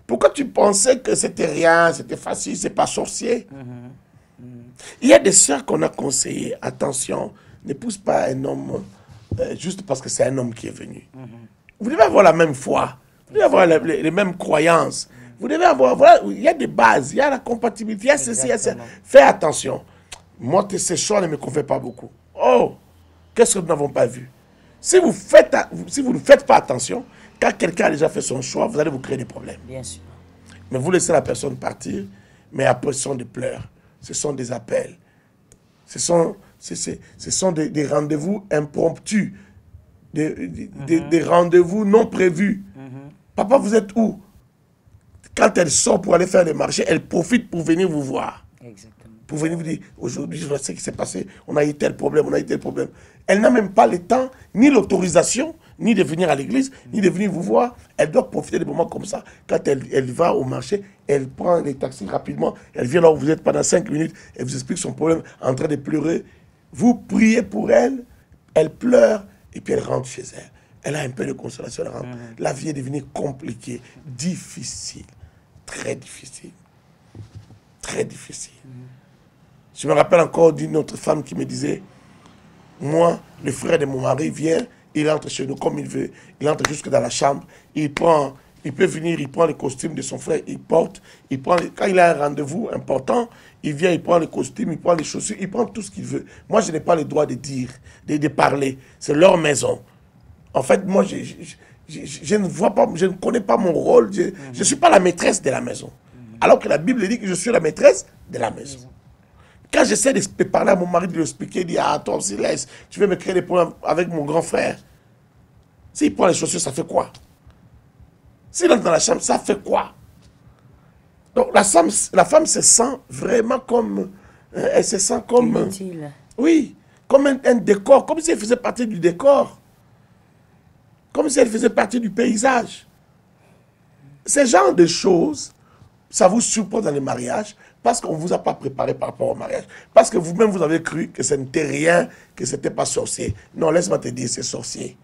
Pourquoi tu pensais que c'était rien, c'était facile, c'est pas sorcier? Il y a des sœurs qu'on a conseillées, attention, n'épouse pas un homme juste parce que c'est un homme qui est venu. Vous devez avoir la même foi, vous devez avoir les mêmes croyances, vous devez avoir, voilà, il y a des bases, il y a la compatibilité, il y a ceci, il y a ceci. Fais attention. Moi, ces choix ne me conviennent pas beaucoup. Oh, qu'est-ce que nous n'avons pas vu? Si vous ne faites pas attention, quand quelqu'un a déjà fait son choix, vous allez vous créer des problèmes. Bien sûr. Mais vous laissez la personne partir, mais après, ce sont des pleurs, ce sont des appels, ce sont des rendez-vous impromptus, des rendez-vous non prévus. Papa, vous êtes où? Quand elle sort pour aller faire les marchés, elle profite pour venir vous voir. Exactement. Pour venir vous dire, aujourd'hui, je vois ce qui s'est passé, on a eu tel problème, on a eu tel problème. Elle n'a même pas le temps, ni l'autorisation, ni de venir à l'église, ni de venir vous voir. Elle doit profiter des moments comme ça. Quand elle va au marché, elle prend les taxis rapidement, elle vient là où vous êtes pendant 5 minutes, elle vous explique son problème en train de pleurer. Vous priez pour elle, elle pleure, et puis elle rentre chez elle. Elle a un peu de consolation, elle rentre. La vie est devenue compliquée, difficile, très difficile. Très difficile. Je me rappelle encore d'une autre femme qui me disait, moi, le frère de mon mari vient, il entre chez nous comme il veut, il entre jusque dans la chambre, il peut venir, il prend le costume de son frère, il porte, quand il a un rendez-vous important, il vient, il prend le costume, il prend les chaussures, il prend tout ce qu'il veut. Moi, je n'ai pas le droit de dire, de parler, c'est leur maison. En fait, moi, je ne vois pas, je ne connais pas mon rôle, je ne suis pas la maîtresse de la maison. Alors que la Bible dit que je suis la maîtresse de la maison. Quand j'essaie de parler à mon mari, de lui expliquer, il dit, ah, toi aussi, laisse, tu veux me créer des problèmes avec mon grand frère. S'il prend les chaussures, ça fait quoi? S'il entre dans la chambre, ça fait quoi? Donc la femme se sent vraiment comme... elle se sent comme... Inutile. Oui, comme un décor, comme si elle faisait partie du décor. Comme si elle faisait partie du paysage. Ce genre de choses, ça vous surprend dans les mariages, parce qu'on ne vous a pas préparé par rapport au mariage. Parce que vous-même, vous avez cru que ce n'était rien, que ce n'était pas sorcier. Non, laisse-moi te dire, c'est sorcier.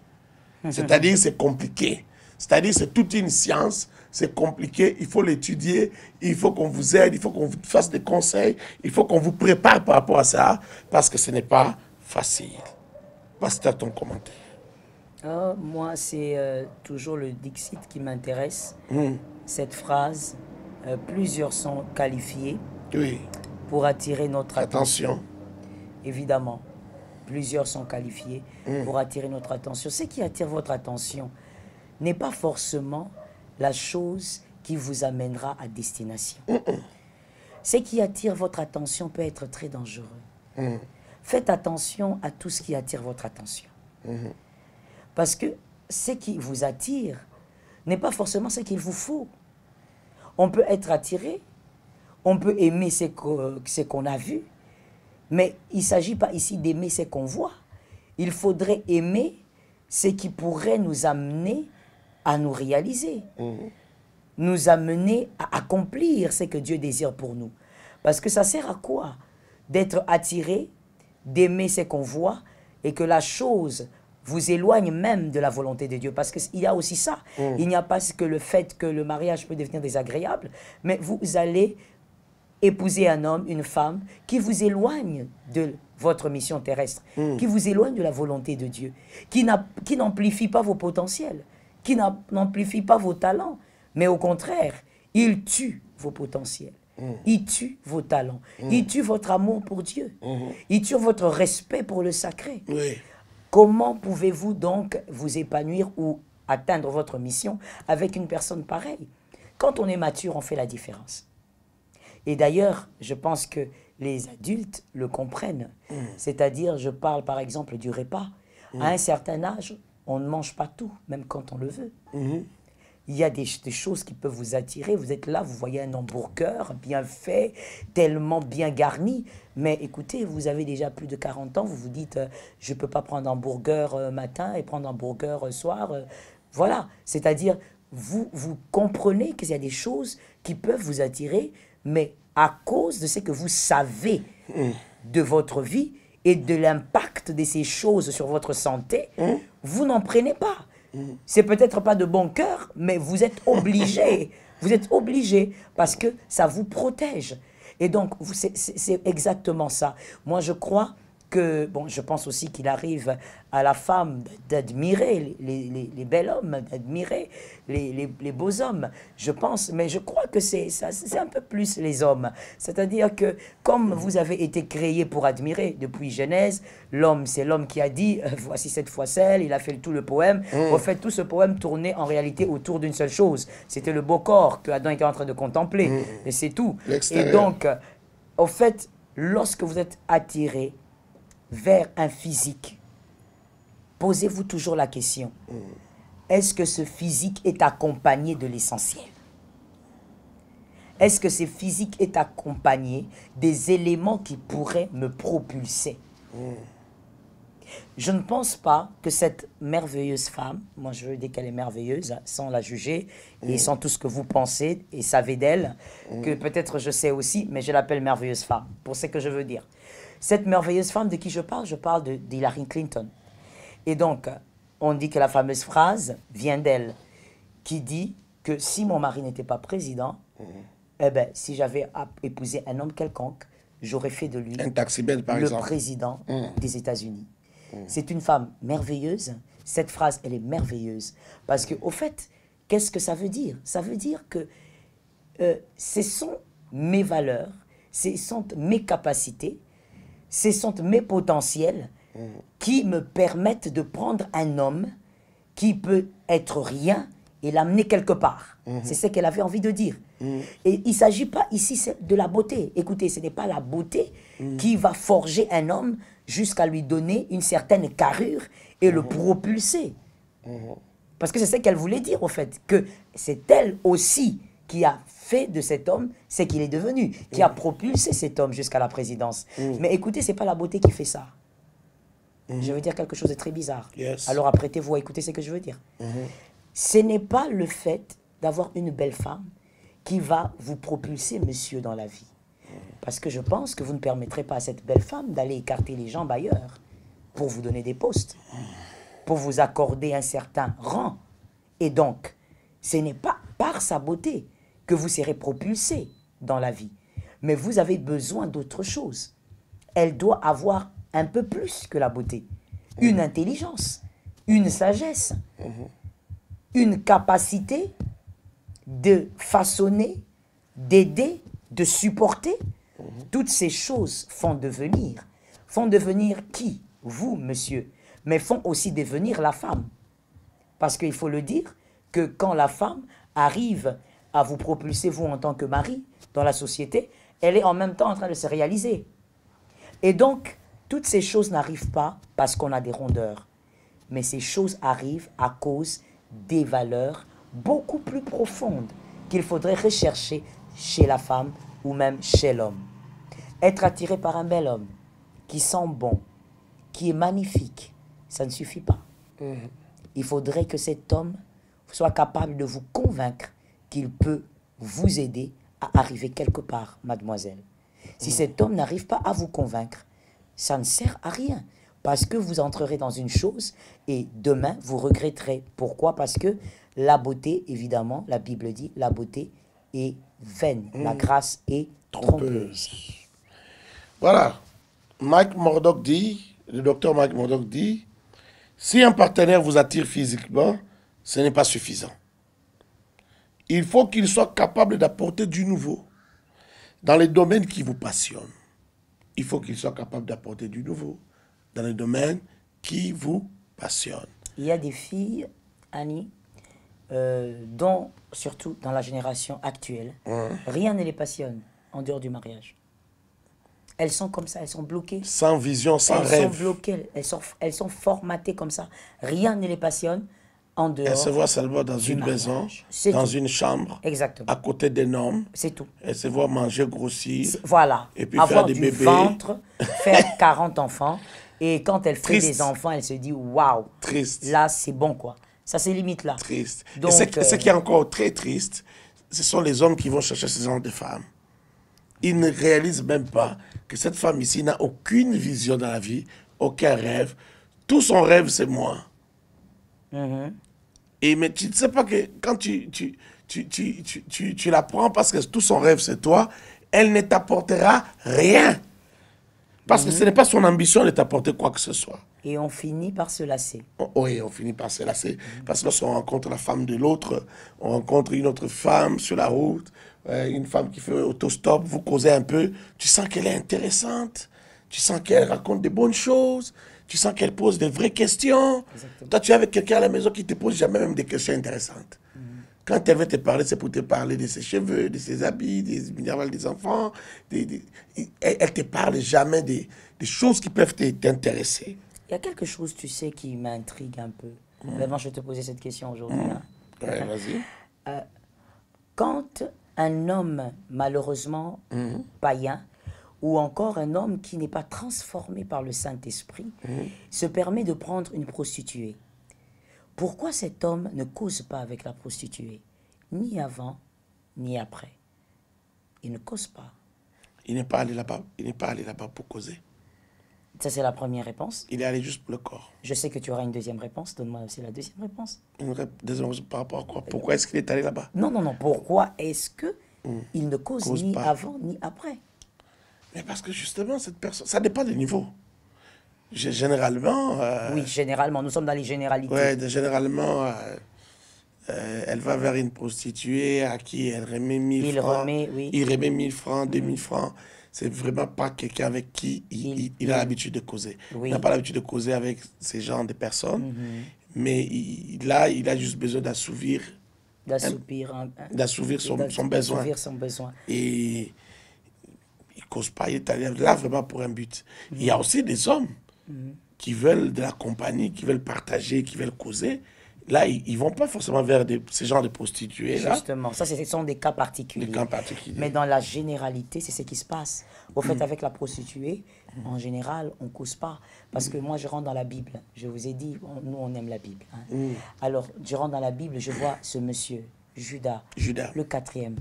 C'est-à-dire, c'est compliqué. C'est-à-dire, c'est toute une science, c'est compliqué, il faut l'étudier, il faut qu'on vous aide, il faut qu'on vous fasse des conseils, il faut qu'on vous prépare par rapport à ça, parce que ce n'est pas facile. Pasteur, ton commentaire. Oh, moi, c'est toujours le Dixit qui m'intéresse. Cette phrase, plusieurs sont qualifiés pour attirer notre attention. Évidemment, plusieurs sont qualifiés pour attirer notre attention. Ce qui attire votre attention n'est pas forcément la chose qui vous amènera à destination. Ce qui attire votre attention peut être très dangereux. Faites attention à tout ce qui attire votre attention. Parce que ce qui vous attire n'est pas forcément ce qu'il vous faut. On peut être attiré, on peut aimer ce qu'on a vu, mais il ne s'agit pas ici d'aimer ce qu'on voit. Il faudrait aimer ce qui pourrait nous amener à nous réaliser, nous amener à accomplir ce que Dieu désire pour nous. Parce que ça sert à quoi d'être attiré, d'aimer ce qu'on voit et que la chose vous éloigne même de la volonté de Dieu. Parce qu'il y a aussi ça. Il n'y a pas que le fait que le mariage peut devenir désagréable, mais vous allez épouser un homme, une femme, qui vous éloigne de votre mission terrestre, qui vous éloigne de la volonté de Dieu, qui n'amplifie pas vos potentiels, qui n'amplifie pas vos talents, mais au contraire, il tue vos potentiels. Il tue vos talents. Il tue votre amour pour Dieu. Il tue votre respect pour le sacré. Oui. Comment pouvez-vous donc vous épanouir ou atteindre votre mission avec une personne pareille? Quand on est mature, on fait la différence. Et d'ailleurs, je pense que les adultes le comprennent. C'est-à-dire, je parle par exemple du repas. À un certain âge, on ne mange pas tout, même quand on le veut. Il y a des choses qui peuvent vous attirer. Vous êtes là, vous voyez un hamburger bien fait, tellement bien garni. Mais écoutez, vous avez déjà plus de 40 ans, vous vous dites, je ne peux pas prendre un hamburger matin et prendre un hamburger soir. Voilà, c'est-à-dire, vous comprenez qu'il y a des choses qui peuvent vous attirer, mais à cause de ce que vous savez de votre vie et de l'impact de ces choses sur votre santé, vous n'en prenez pas. C'est peut-être pas de bon cœur, mais vous êtes obligé. Vous êtes obligé parce que ça vous protège. Et donc, c'est exactement ça. Moi, je crois que, bon, je pense aussi qu'il arrive à la femme d'admirer les bels hommes, d'admirer les beaux hommes, je pense. Mais je crois que c'est un peu plus les hommes. C'est-à-dire que, comme vous avez été créés pour admirer depuis Genèse, l'homme, c'est l'homme qui a dit, voici cette fois celle, il a fait tout le poème. En fait, tout ce poème tournait en réalité autour d'une seule chose. C'était le beau corps que Adam était en train de contempler. Et c'est tout. Et donc, au fait, lorsque vous êtes attiré vers un physique, posez-vous toujours la question, est-ce que ce physique est accompagné de l'essentiel? Est-ce que ce physique est accompagné des éléments qui pourraient me propulser? Je ne pense pas que cette merveilleuse femme, moi je veux dire qu'elle est merveilleuse, hein, sans la juger, et sans tout ce que vous pensez et savez d'elle, que peut-être je sais aussi, mais je l'appelle merveilleuse femme, pour ce que je veux dire. Cette merveilleuse femme de qui je parle d'Hillary Clinton. Et donc, on dit que la fameuse phrase vient d'elle, qui dit que si mon mari n'était pas président, eh ben, si j'avais épousé un homme quelconque, j'aurais fait de lui un taxi-bel, par le exemple, président des États-Unis. C'est une femme merveilleuse. Cette phrase, elle est merveilleuse. Parce qu'au fait, qu'est-ce que ça veut dire? Ça veut dire que ce sont mes valeurs, ce sont mes capacités, ce sont mes potentiels qui me permettent de prendre un homme qui peut être rien et l'amener quelque part. C'est ce qu'elle avait envie de dire. Et il ne s'agit pas ici de la beauté. Écoutez, ce n'est pas la beauté qui va forger un homme jusqu'à lui donner une certaine carrure et le propulser. Parce que c'est ce qu'elle voulait dire, au fait, que c'est elle aussi qui a fait de cet homme ce qu'il est devenu, qui a propulsé cet homme jusqu'à la présidence. Mais écoutez, ce n'est pas la beauté qui fait ça. Je veux dire quelque chose de très bizarre. Alors apprêtez-vous à écouter ce que je veux dire. Ce n'est pas le fait d'avoir une belle femme qui va vous propulser, monsieur, dans la vie. Parce que je pense que vous ne permettrez pas à cette belle femme d'aller écarter les jambes ailleurs pour vous donner des postes, pour vous accorder un certain rang. Et donc, ce n'est pas par sa beauté que vous serez propulsé dans la vie. Mais vous avez besoin d'autre chose. Elle doit avoir un peu plus que la beauté. Une intelligence, une sagesse, une capacité de façonner, d'aider, de supporter. Toutes ces choses font devenir qui? Vous, monsieur, mais font aussi devenir la femme. Parce qu'il faut le dire, que quand la femme arrive à vous propulser, vous, en tant que mari, dans la société, elle est en même temps en train de se réaliser. Et donc, toutes ces choses n'arrivent pas parce qu'on a des rondeurs. Mais ces choses arrivent à cause des valeurs beaucoup plus profondes qu'il faudrait rechercher chez la femme ou même chez l'homme. Être attiré par un bel homme qui sent bon, qui est magnifique, ça ne suffit pas. Il faudrait que cet homme soit capable de vous convaincre qu'il peut vous aider à arriver quelque part, mademoiselle. Si cet homme n'arrive pas à vous convaincre, ça ne sert à rien. Parce que vous entrerez dans une chose et demain, vous regretterez. Pourquoi? Parce que la beauté, évidemment, la Bible dit, la beauté est vaine. La grâce est trompeuse. Voilà. Le docteur Mike Murdock dit, si un partenaire vous attire physiquement, ce n'est pas suffisant. Il faut qu'il soit capable d'apporter du nouveau. Dans les domaines qui vous passionnent, il faut qu'il soit capable d'apporter du nouveau. Dans les domaines qui vous passionnent. Il y a des filles, Annie, dont, surtout dans la génération actuelle, rien ne les passionne en dehors du mariage. Elles sont comme ça, elles sont bloquées. Sans vision, sans rêve. Elles sont bloquées, elles sont formatées comme ça. Rien ne les passionne en dehors. Elles se voient seulement dans une maison, dans une chambre, exactement, à côté d'un homme. C'est tout. Elles se voient manger, grossir. Voilà. Et puis avoir faire des du bébés. ventre, faire 40 enfants. Et quand elle fait Triste. des enfants, elle se dit waouh. Triste. Là, c'est bon quoi. Ça, c'est limite là. Triste. Donc, et ce qui est encore très triste, ce sont les hommes qui vont chercher ce genre de femmes. Ils ne réalisent même pas que cette femme ici n'a aucune vision dans la vie, aucun rêve. Tout son rêve, c'est moi. Et mais tu ne sais pas que quand tu la prends parce que tout son rêve, c'est toi, elle ne t'apportera rien. Parce que ce n'est pas son ambition de t'apporter quoi que ce soit. Et on finit par se lasser. Oui, on finit par se lasser. Parce que lorsqu'on rencontre la femme de l'autre, on rencontre une autre femme sur la route, une femme qui fait autostop, vous causez un peu, tu sens qu'elle est intéressante, tu sens qu'elle raconte des bonnes choses, tu sens qu'elle pose des vraies questions. Exactement. Toi, tu es avec quelqu'un à la maison qui ne te pose jamais même des questions intéressantes. Quand elle veut te parler, c'est pour te parler de ses cheveux, de ses habits, des enfants. Elle te parle jamais des choses qui peuvent t'intéresser. Il y a quelque chose, tu sais, qui m'intrigue un peu. Vraiment, je vais te poser cette question aujourd'hui. Ouais, vas-y. Quand un homme, malheureusement, païen, ou encore un homme qui n'est pas transformé par le Saint-Esprit, se permet de prendre une prostituée, pourquoi cet homme ne cause pas avec la prostituée, ni avant, ni après? Il ne cause pas. Il n'est pas allé là-bas. Il n'est pas allé là-bas pour causer. Ça, c'est la première réponse. Il est allé juste pour le corps. Je sais que tu auras une deuxième réponse. Donne-moi aussi la deuxième réponse. Deuxième réponse par rapport à quoi? Pourquoi est-ce qu'il est allé là-bas? Non. Pourquoi est-ce que il ne cause ni pas avant, ni après? Mais parce que justement, cette personne, ça dépend des niveaux. Généralement... oui, généralement. Nous sommes dans les généralités. Oui, généralement, elle va vers une prostituée à qui elle remet 1000 francs. Il remet 1000 francs, 2000 francs. C'est vraiment pas quelqu'un avec qui il a l'habitude de causer. Il n'a pas l'habitude de causer avec ces genres de personnes. Mais il a juste besoin d'assouvir son besoin. Et il ne cause pas. Il est allé là vraiment pour un but. Il y a aussi des hommes qui veulent de la compagnie, qui veulent partager, qui veulent causer. Là, ils ne vont pas forcément vers ces genres de prostituées. Justement, ça, ce sont des cas particuliers. Mais dans la généralité, c'est ce qui se passe. Au fait, avec la prostituée, en général, on ne cause pas. Parce que moi, je rentre dans la Bible. Je vous ai dit, nous, on aime la Bible. Alors, je rentre dans la Bible, je vois ce monsieur, Judas. Le 4e.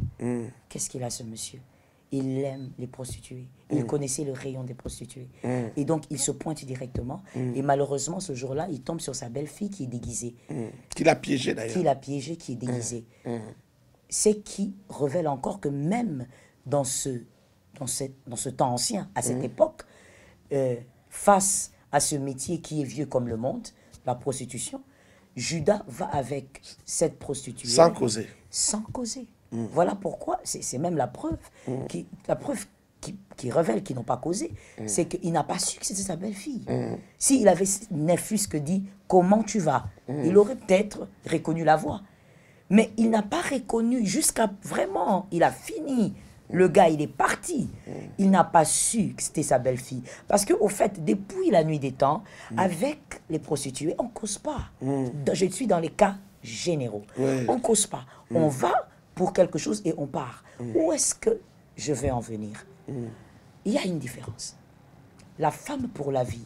Qu'est-ce qu'il a, ce monsieur? Il aime les prostituées. Il connaissait le rayon des prostituées. Et donc, il se pointe directement. Et malheureusement, ce jour-là, il tombe sur sa belle-fille qui est déguisée. Qu'il a piégée, d'ailleurs. Qu'il a piégée, qui est déguisée. C'est qui révèle encore que même dans ce temps ancien, à cette époque, face à ce métier qui est vieux comme le monde, la prostitution, Judas va avec cette prostituée. Sans causer. Sans causer. Voilà pourquoi, c'est même la preuve, qui révèle qu'ils n'ont pas causé, c'est qu'il n'a pas su que c'était sa belle-fille. S'il avait ne fût-ce que dit « Comment tu vas ?» il aurait peut-être reconnu la voix. Mais il n'a pas reconnu jusqu'à vraiment, il a fini. Le gars, il est parti. Il n'a pas su que c'était sa belle-fille. Parce qu'au fait, depuis la nuit des temps, avec les prostituées, on ne cause pas. Je suis dans les cas généraux. On ne cause pas. On va pour quelque chose et on part. Où est-ce que je vais en venir? Il y a une différence. La femme pour la vie,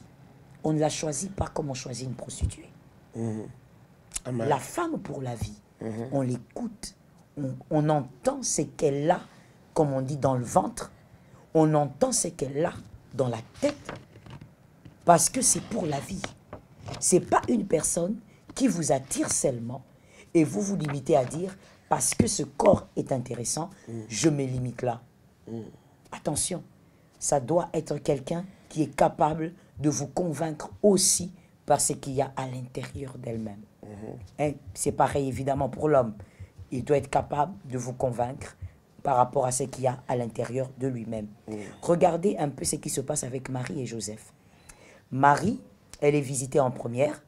on ne la choisit pas comme on choisit une prostituée. La femme pour la vie, on l'écoute, on entend ce qu'elle a, comme on dit, dans le ventre, on entend ce qu'elle a dans la tête, parce que c'est pour la vie. Ce n'est pas une personne qui vous attire seulement et vous vous limitez à dire parce que ce corps est intéressant, je me limite là. Attention, ça doit être quelqu'un qui est capable de vous convaincre aussi par ce qu'il y a à l'intérieur d'elle-même. C'est pareil évidemment pour l'homme. Il doit être capable de vous convaincre par rapport à ce qu'il y a à l'intérieur de lui-même. Regardez un peu ce qui se passe avec Marie et Joseph. Marie, elle est visitée en première.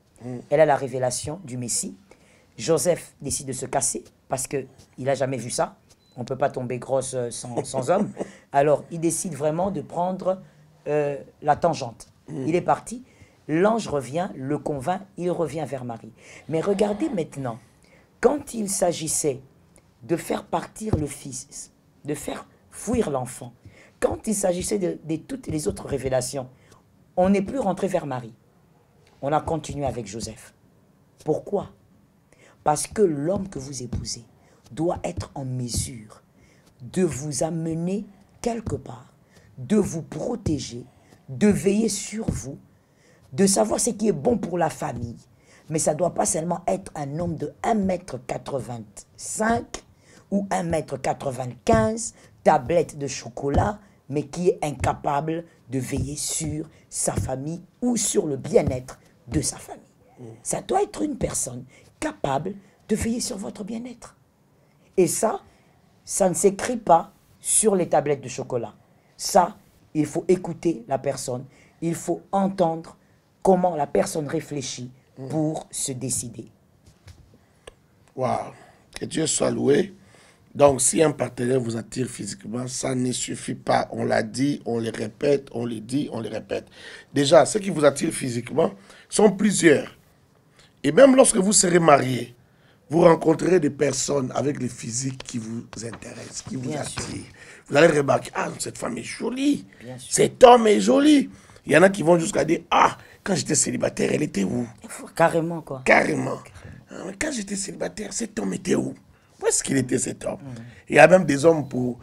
Elle a la révélation du Messie. Joseph décide de se casser parce qu'il n'a jamais vu ça. On ne peut pas tomber grosse sans homme. Alors, il décide vraiment de prendre la tangente. Il est parti. L'ange revient, le convainc, il revient vers Marie. Mais regardez maintenant, quand il s'agissait de faire partir le fils, de faire fuir l'enfant, quand il s'agissait de toutes les autres révélations, on n'est plus rentré vers Marie. On a continué avec Joseph. Pourquoi? Parce que l'homme que vous épousez doit être en mesure de vous amener quelque part, de vous protéger, de veiller sur vous, de savoir ce qui est bon pour la famille. Mais ça ne doit pas seulement être un homme de 1,85 m ou 1,95 m, tablette de chocolat, mais qui est incapable de veiller sur sa famille ou sur le bien-être de sa famille. Ça doit être une personne capable de veiller sur votre bien-être. Et ça ne s'écrit pas sur les tablettes de chocolat. Ça, il faut écouter la personne, il faut entendre comment la personne réfléchit pour se décider. Waouh, que Dieu soit loué. Donc, si un partenaire vous attire physiquement, ça ne suffit pas. On l'a dit, on le répète, on le dit, on le répète. Déjà, ceux qui vous attirent physiquement sont plusieurs. Et même lorsque vous serez marié, vous rencontrerez des personnes avec le physique qui vous intéressent, qui vous attirent. Vous allez remarquer, ah, cette femme est jolie, cet homme est joli. Il y en a qui vont jusqu'à dire, ah, quand j'étais célibataire, elle était où? Carrément, quoi. Carrément. Quand j'étais célibataire, cet homme était où? Où est-ce qu'il était, cet homme? Il y a même des hommes pour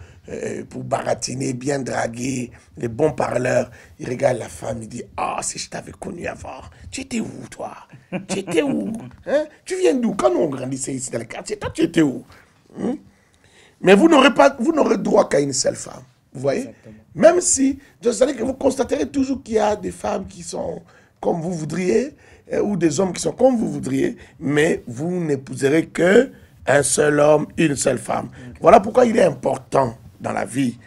baratiner, bien draguer, les bons parleurs. Ils regardent la femme, ils disent, ah, si je t'avais connu avant, tu étais où, toi? Tu étais où? Hein? Tu viens d'où? Quand nous on grandissait ici dans le quartier, toi, tu étais où? Mais vous n'aurez droit qu'à une seule femme. Vous voyez? Exactement. Même si, vous allez que vous constaterez toujours qu'il y a des femmes qui sont comme vous voudriez, ou des hommes qui sont comme vous voudriez, mais vous n'épouserez que un seul homme, une seule femme. Voilà pourquoi il est important dans la vie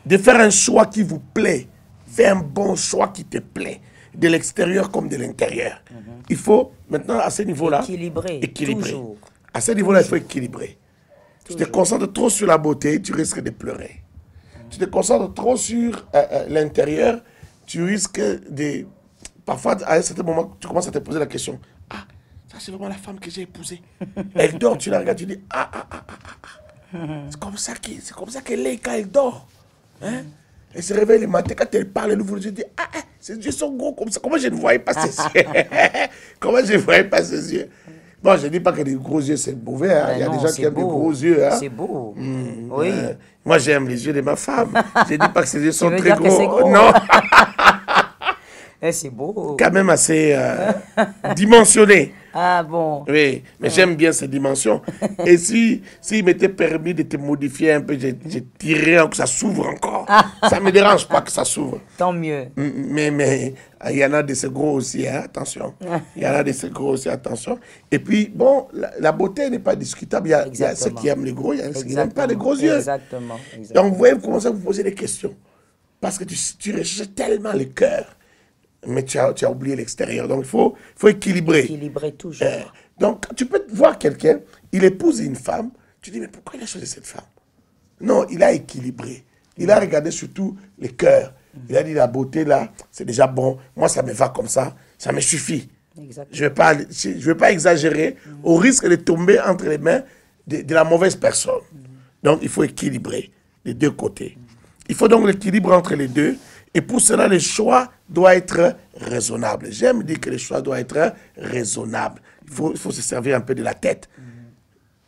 de faire un choix qui vous plaît. Fais un bon choix qui te plaît, de l'extérieur comme de l'intérieur. Il faut, maintenant, à ce niveau-là, équilibrer. Toujours. À ce niveau-là, il faut équilibrer. Tu te concentres trop sur la beauté, tu risques de pleurer. Tu te concentres trop sur l'intérieur, tu risques de... Parfois, à un certain moment, tu commences à te poser la question, ah, ça c'est vraiment la femme que j'ai épousée. Elle dort, tu la regardes, tu dis, c'est comme ça qu'elle est quand elle dort. Hein? Elle se réveille le matin, quand elle parle, elle ouvre les yeux, elle dit, ses yeux sont gros comme ça. Comment je ne voyais pas ses yeux? Comment je ne voyais pas ses yeux? Bon, je ne dis pas que les gros yeux, c'est mauvais. Hein? Il y a des gens qui aiment les gros yeux. Hein? C'est beau. Oui. Moi, j'aime les yeux de ma femme. Je ne dis pas que ses yeux sont très gros. Non. C'est beau. Quand même assez dimensionné. Ah bon? Oui, mais j'aime bien ces dimensions. Et s'il m'était permis de te modifier un peu, je tirerais que ça s'ouvre encore. Ça ne me dérange pas que ça s'ouvre. Tant mieux. Mais il y en a de ces gros aussi, hein, attention. Il y en a de ces gros aussi, attention. Et puis, bon, la beauté n'est pas discutable. Il y a ceux qui aiment les gros, il y a ceux qui n'aiment pas les gros yeux. Exactement. Donc, vous voyez, vous commencez à vous poser des questions. Parce que tu recherches tellement le cœur. Mais tu as oublié l'extérieur. Donc, il faut équilibrer. Équilibrer toujours. Donc, tu peux voir quelqu'un, il épouse une femme, tu dis, mais pourquoi il a choisi cette femme? Non, il a équilibré. Il a regardé surtout le cœur. Il a dit, la beauté, là, c'est déjà bon. Moi, ça me va comme ça. Ça me suffit. Exactement. Je ne vais pas exagérer au risque de tomber entre les mains de la mauvaise personne. Donc, il faut équilibrer les deux côtés. Il faut donc l'équilibre entre les deux. Et pour cela, le choix doit être raisonnable. J'aime dire que le choix doit être raisonnable. Il faut se servir un peu de la tête.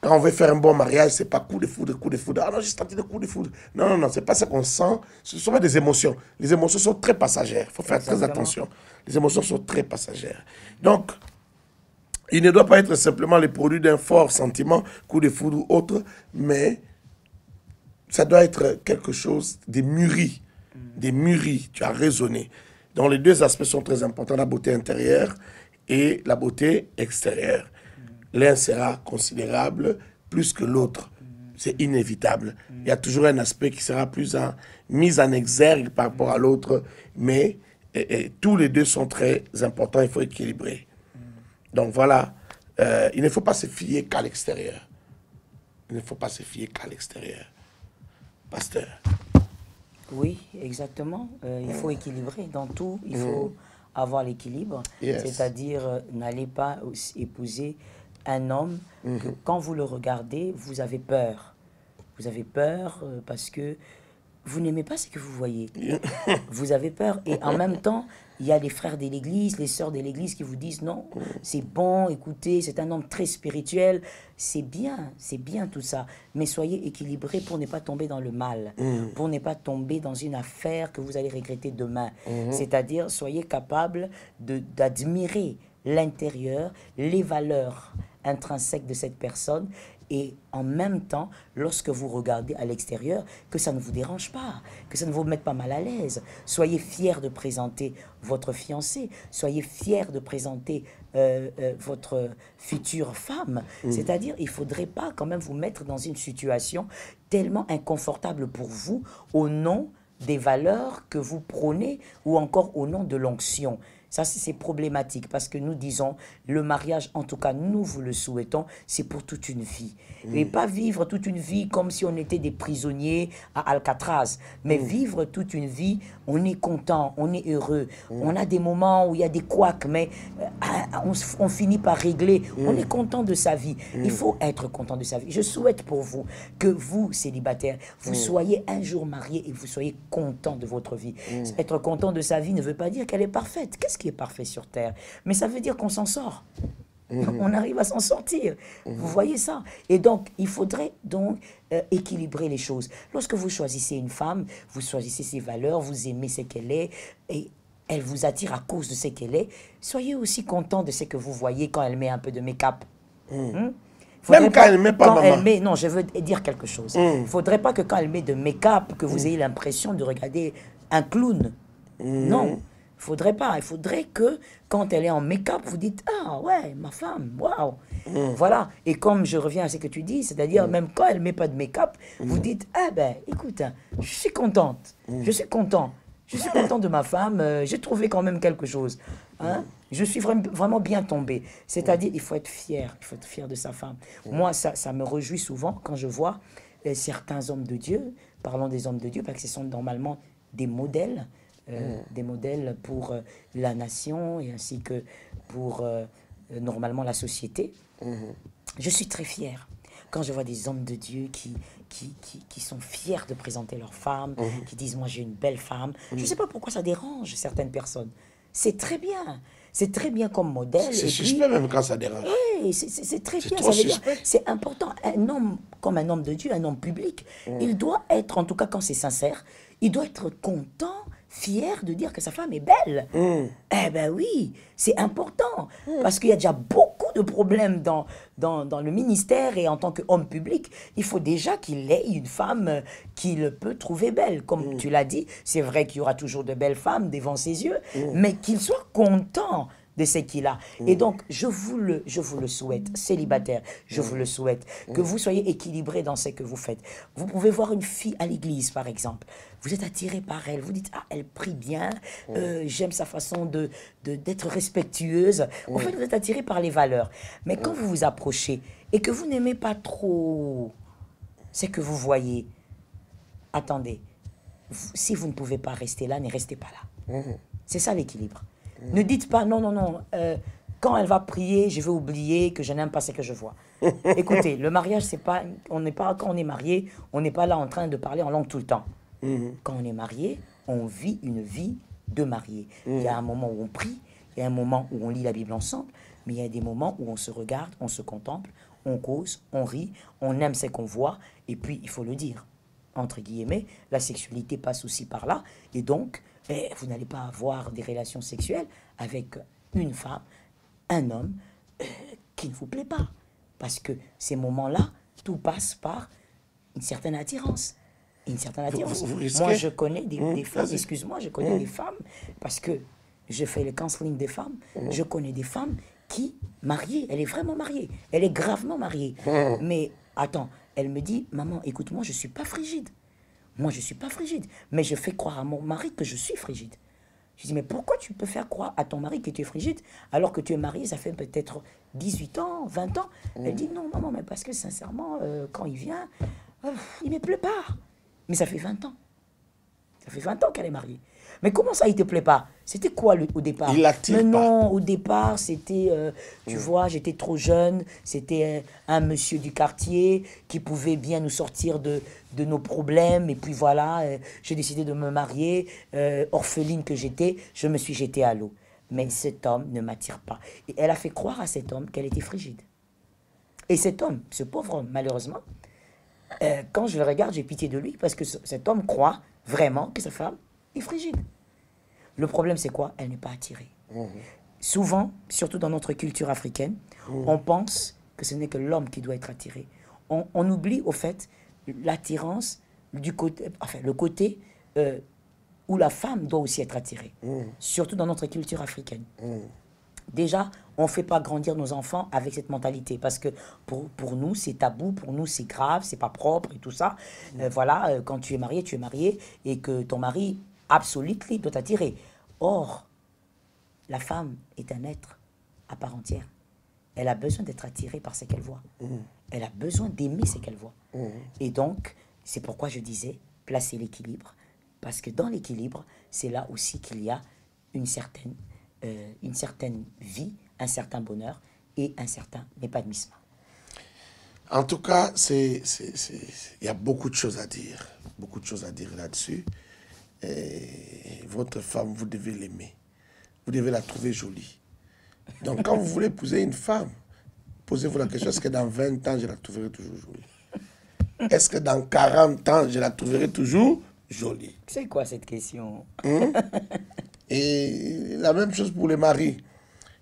Quand on veut faire un bon mariage, ce n'est pas coup de foudre. Ah non, j'ai tenté de coup de foudre. Non, ce n'est pas ça qu'on sent. Ce sont pas des émotions. Les émotions sont très passagères. Il faut faire très attention. Les émotions sont très passagères. Donc, il ne doit pas être simplement le produit d'un fort sentiment, coup de foudre ou autre, mais ça doit être quelque chose de mûri. Des mûris, tu as raisonné. Donc les deux aspects sont très importants, la beauté intérieure et la beauté extérieure. L'un sera considérable plus que l'autre. C'est inévitable. Il y a toujours un aspect qui sera plus mis en exergue par rapport à l'autre, mais tous les deux sont très importants, il faut équilibrer. Donc voilà, il ne faut pas se fier qu'à l'extérieur. Il ne faut pas se fier qu'à l'extérieur. Pasteur. Oui, exactement. Il faut équilibrer dans tout. Il faut avoir l'équilibre. Yes. C'est-à-dire, n'allez pas épouser un homme que quand vous le regardez, vous avez peur. Vous avez peur parce que vous n'aimez pas ce que vous voyez. Vous avez peur. Et en même temps, il y a les frères de l'église, les sœurs de l'église qui vous disent non, c'est bon, écoutez, c'est un homme très spirituel. C'est bien tout ça. Mais soyez équilibrés pour ne pas tomber dans le mal, pour ne pas tomber dans une affaire que vous allez regretter demain. C'est-à-dire, soyez capables d'admirer l'intérieur, les valeurs intrinsèques de cette personne. Et en même temps, lorsque vous regardez à l'extérieur, que ça ne vous dérange pas, que ça ne vous mette pas mal à l'aise. Soyez fiers de présenter votre fiancé, soyez fiers de présenter votre future femme. C'est-à-dire, il ne faudrait pas quand même vous mettre dans une situation tellement inconfortable pour vous au nom des valeurs que vous prônez ou encore au nom de l'onction. Ça, c'est problématique parce que nous disons, le mariage, en tout cas, nous vous le souhaitons, c'est pour toute une vie. Et pas vivre toute une vie comme si on était des prisonniers à Alcatraz, mais vivre toute une vie, on est content, on est heureux. On a des moments où il y a des couacs, mais on finit par régler. On est content de sa vie. Il faut être content de sa vie. Je souhaite pour vous que vous, célibataires, vous soyez un jour mariés et vous soyez content de votre vie. Être content de sa vie ne veut pas dire qu'elle est parfaite. Qu'est-ce qui est parfait sur Terre? Mais ça veut dire qu'on s'en sort. On arrive à s'en sortir. Vous voyez ça? Et donc, il faudrait donc équilibrer les choses. Lorsque vous choisissez une femme, vous choisissez ses valeurs, vous aimez ce qu'elle est, et elle vous attire à cause de ce qu'elle est, soyez aussi content de ce que vous voyez quand elle met un peu de make-up. Même quand elle ne met pas, maman. Non, je veux dire quelque chose. Il ne faudrait pas que quand elle met de make-up, que vous ayez l'impression de regarder un clown. Non. Il ne faudrait pas. Il faudrait que, quand elle est en make-up, vous dites « Ah ouais, ma femme, waouh !» Voilà. Et comme je reviens à ce que tu dis, c'est-à-dire même quand elle ne met pas de make-up, vous dites « Ah ben, écoute, je suis contente. Je suis content. Je suis content de ma femme. J'ai trouvé quand même quelque chose. Hein? Je suis vraiment bien tombé. » C'est-à-dire, il faut être fier. Il faut être fier de sa femme. Moi, ça me réjouit souvent quand je vois certains hommes de Dieu, parlons des hommes de Dieu, parce que ce sont normalement des modèles, des modèles pour la nation et ainsi que pour normalement la société. Je suis très fière quand je vois des hommes de Dieu qui sont fiers de présenter leur femme, qui disent « moi j'ai une belle femme ». Je ne sais pas pourquoi ça dérange certaines personnes. C'est très bien. C'est très bien comme modèle. C'est suspect même quand ça dérange. Oui, c'est très bien. Ça veut dire, c'est important. Un homme, comme un homme de Dieu, un homme public, il doit être, en tout cas quand c'est sincère, il doit être content, fier de dire que sa femme est belle. Eh ben oui, c'est important. Parce qu'il y a déjà beaucoup de problèmes dans le ministère et en tant qu'homme public. Il faut déjà qu'il ait une femme qu'il peut trouver belle. Comme tu l'as dit, c'est vrai qu'il y aura toujours de belles femmes devant ses yeux, mais qu'il soit content de ce qu'il a. Et donc, je vous le souhaite, célibataire, je vous le souhaite, que vous soyez équilibrés dans ce que vous faites. Vous pouvez voir une fille à l'église, par exemple. Vous êtes attiré par elle, vous dites, ah, elle prie bien, j'aime sa façon d'être respectueuse. En fait, vous êtes attiré par les valeurs. Mais quand vous vous approchez et que vous n'aimez pas trop ce que vous voyez, attendez, si vous ne pouvez pas rester là, ne restez pas là. C'est ça l'équilibre. Ne dites pas, non, quand elle va prier, je vais oublier que je n'aime pas ce que je vois. Écoutez, le mariage, c'est pas, quand on est marié, on n'est pas là en train de parler en langue tout le temps. Quand on est marié, on vit une vie de marié. Il y a un moment où on prie, il y a un moment où on lit la Bible ensemble, mais il y a des moments où on se regarde, on se contemple, on cause, on rit, on aime ce qu'on voit, et puis, il faut le dire, entre guillemets, la sexualité passe aussi par là, et donc, vous n'allez pas avoir des relations sexuelles avec une femme, un homme qui ne vous plaît pas. Parce que ces moments-là, tout passe par une certaine attirance. Une certaine attirance. Moi, je connais des femmes, excuse-moi, je connais des femmes, parce que je fais le counseling des femmes, je connais des femmes qui, mariées, elle est vraiment mariée, elle est gravement mariée. Mais attends, Elle me dit, maman, écoute, moi, je ne suis pas frigide. Moi, je ne suis pas frigide. Mais je fais croire à mon mari que je suis frigide. Je dis, mais pourquoi tu peux faire croire à ton mari que tu es frigide alors que tu es mariée, ça fait peut-être 18 ans, 20 ans. Elle dit, non, maman, mais parce que sincèrement, quand il vient, il ne me plaît pas. Mais ça fait 20 ans. Ça fait 20 ans qu'elle est mariée. Mais comment ça, il ne te plaît pas? C'était quoi au départ? Il l'attire pas. Non, au départ, c'était, tu vois, j'étais trop jeune. C'était un monsieur du quartier qui pouvait bien nous sortir de nos problèmes. Et puis voilà, j'ai décidé de me marier. Orpheline que j'étais, je me suis jetée à l'eau. Mais cet homme ne m'attire pas. Et elle a fait croire à cet homme qu'elle était frigide. Et cet homme, ce pauvre homme, malheureusement, quand je le regarde, j'ai pitié de lui parce que cet homme croit vraiment que sa femme est frigide. Le problème, c'est quoi? Elle n'est pas attirée. Souvent, surtout dans notre culture africaine, on pense que ce n'est que l'homme qui doit être attiré. On oublie, au fait, l'attirance du côté, enfin, le côté où la femme doit aussi être attirée. Surtout dans notre culture africaine. Déjà, on ne fait pas grandir nos enfants avec cette mentalité parce que pour nous, c'est tabou, pour nous, c'est grave, c'est pas propre et tout ça. Voilà, quand tu es marié et que ton mari, absolument, doit t'attirer. Or, la femme est un être à part entière. Elle a besoin d'être attirée par ce qu'elle voit. Elle a besoin d'aimer ce qu'elle voit. Et donc, c'est pourquoi je disais, placer l'équilibre. Parce que dans l'équilibre, c'est là aussi qu'il y a une certaine vie, un certain bonheur et un certain épanouissement. En tout cas, il y a beaucoup de choses à dire. Beaucoup de choses à dire là-dessus. Et votre femme, vous devez l'aimer. Vous devez la trouver jolie. Donc, quand vous voulez épouser une femme, posez-vous la question, est-ce que dans 20 ans, je la trouverai toujours jolie? Est-ce que dans 40 ans, je la trouverai toujours jolie? C'est quoi cette question? Et la même chose pour les maris.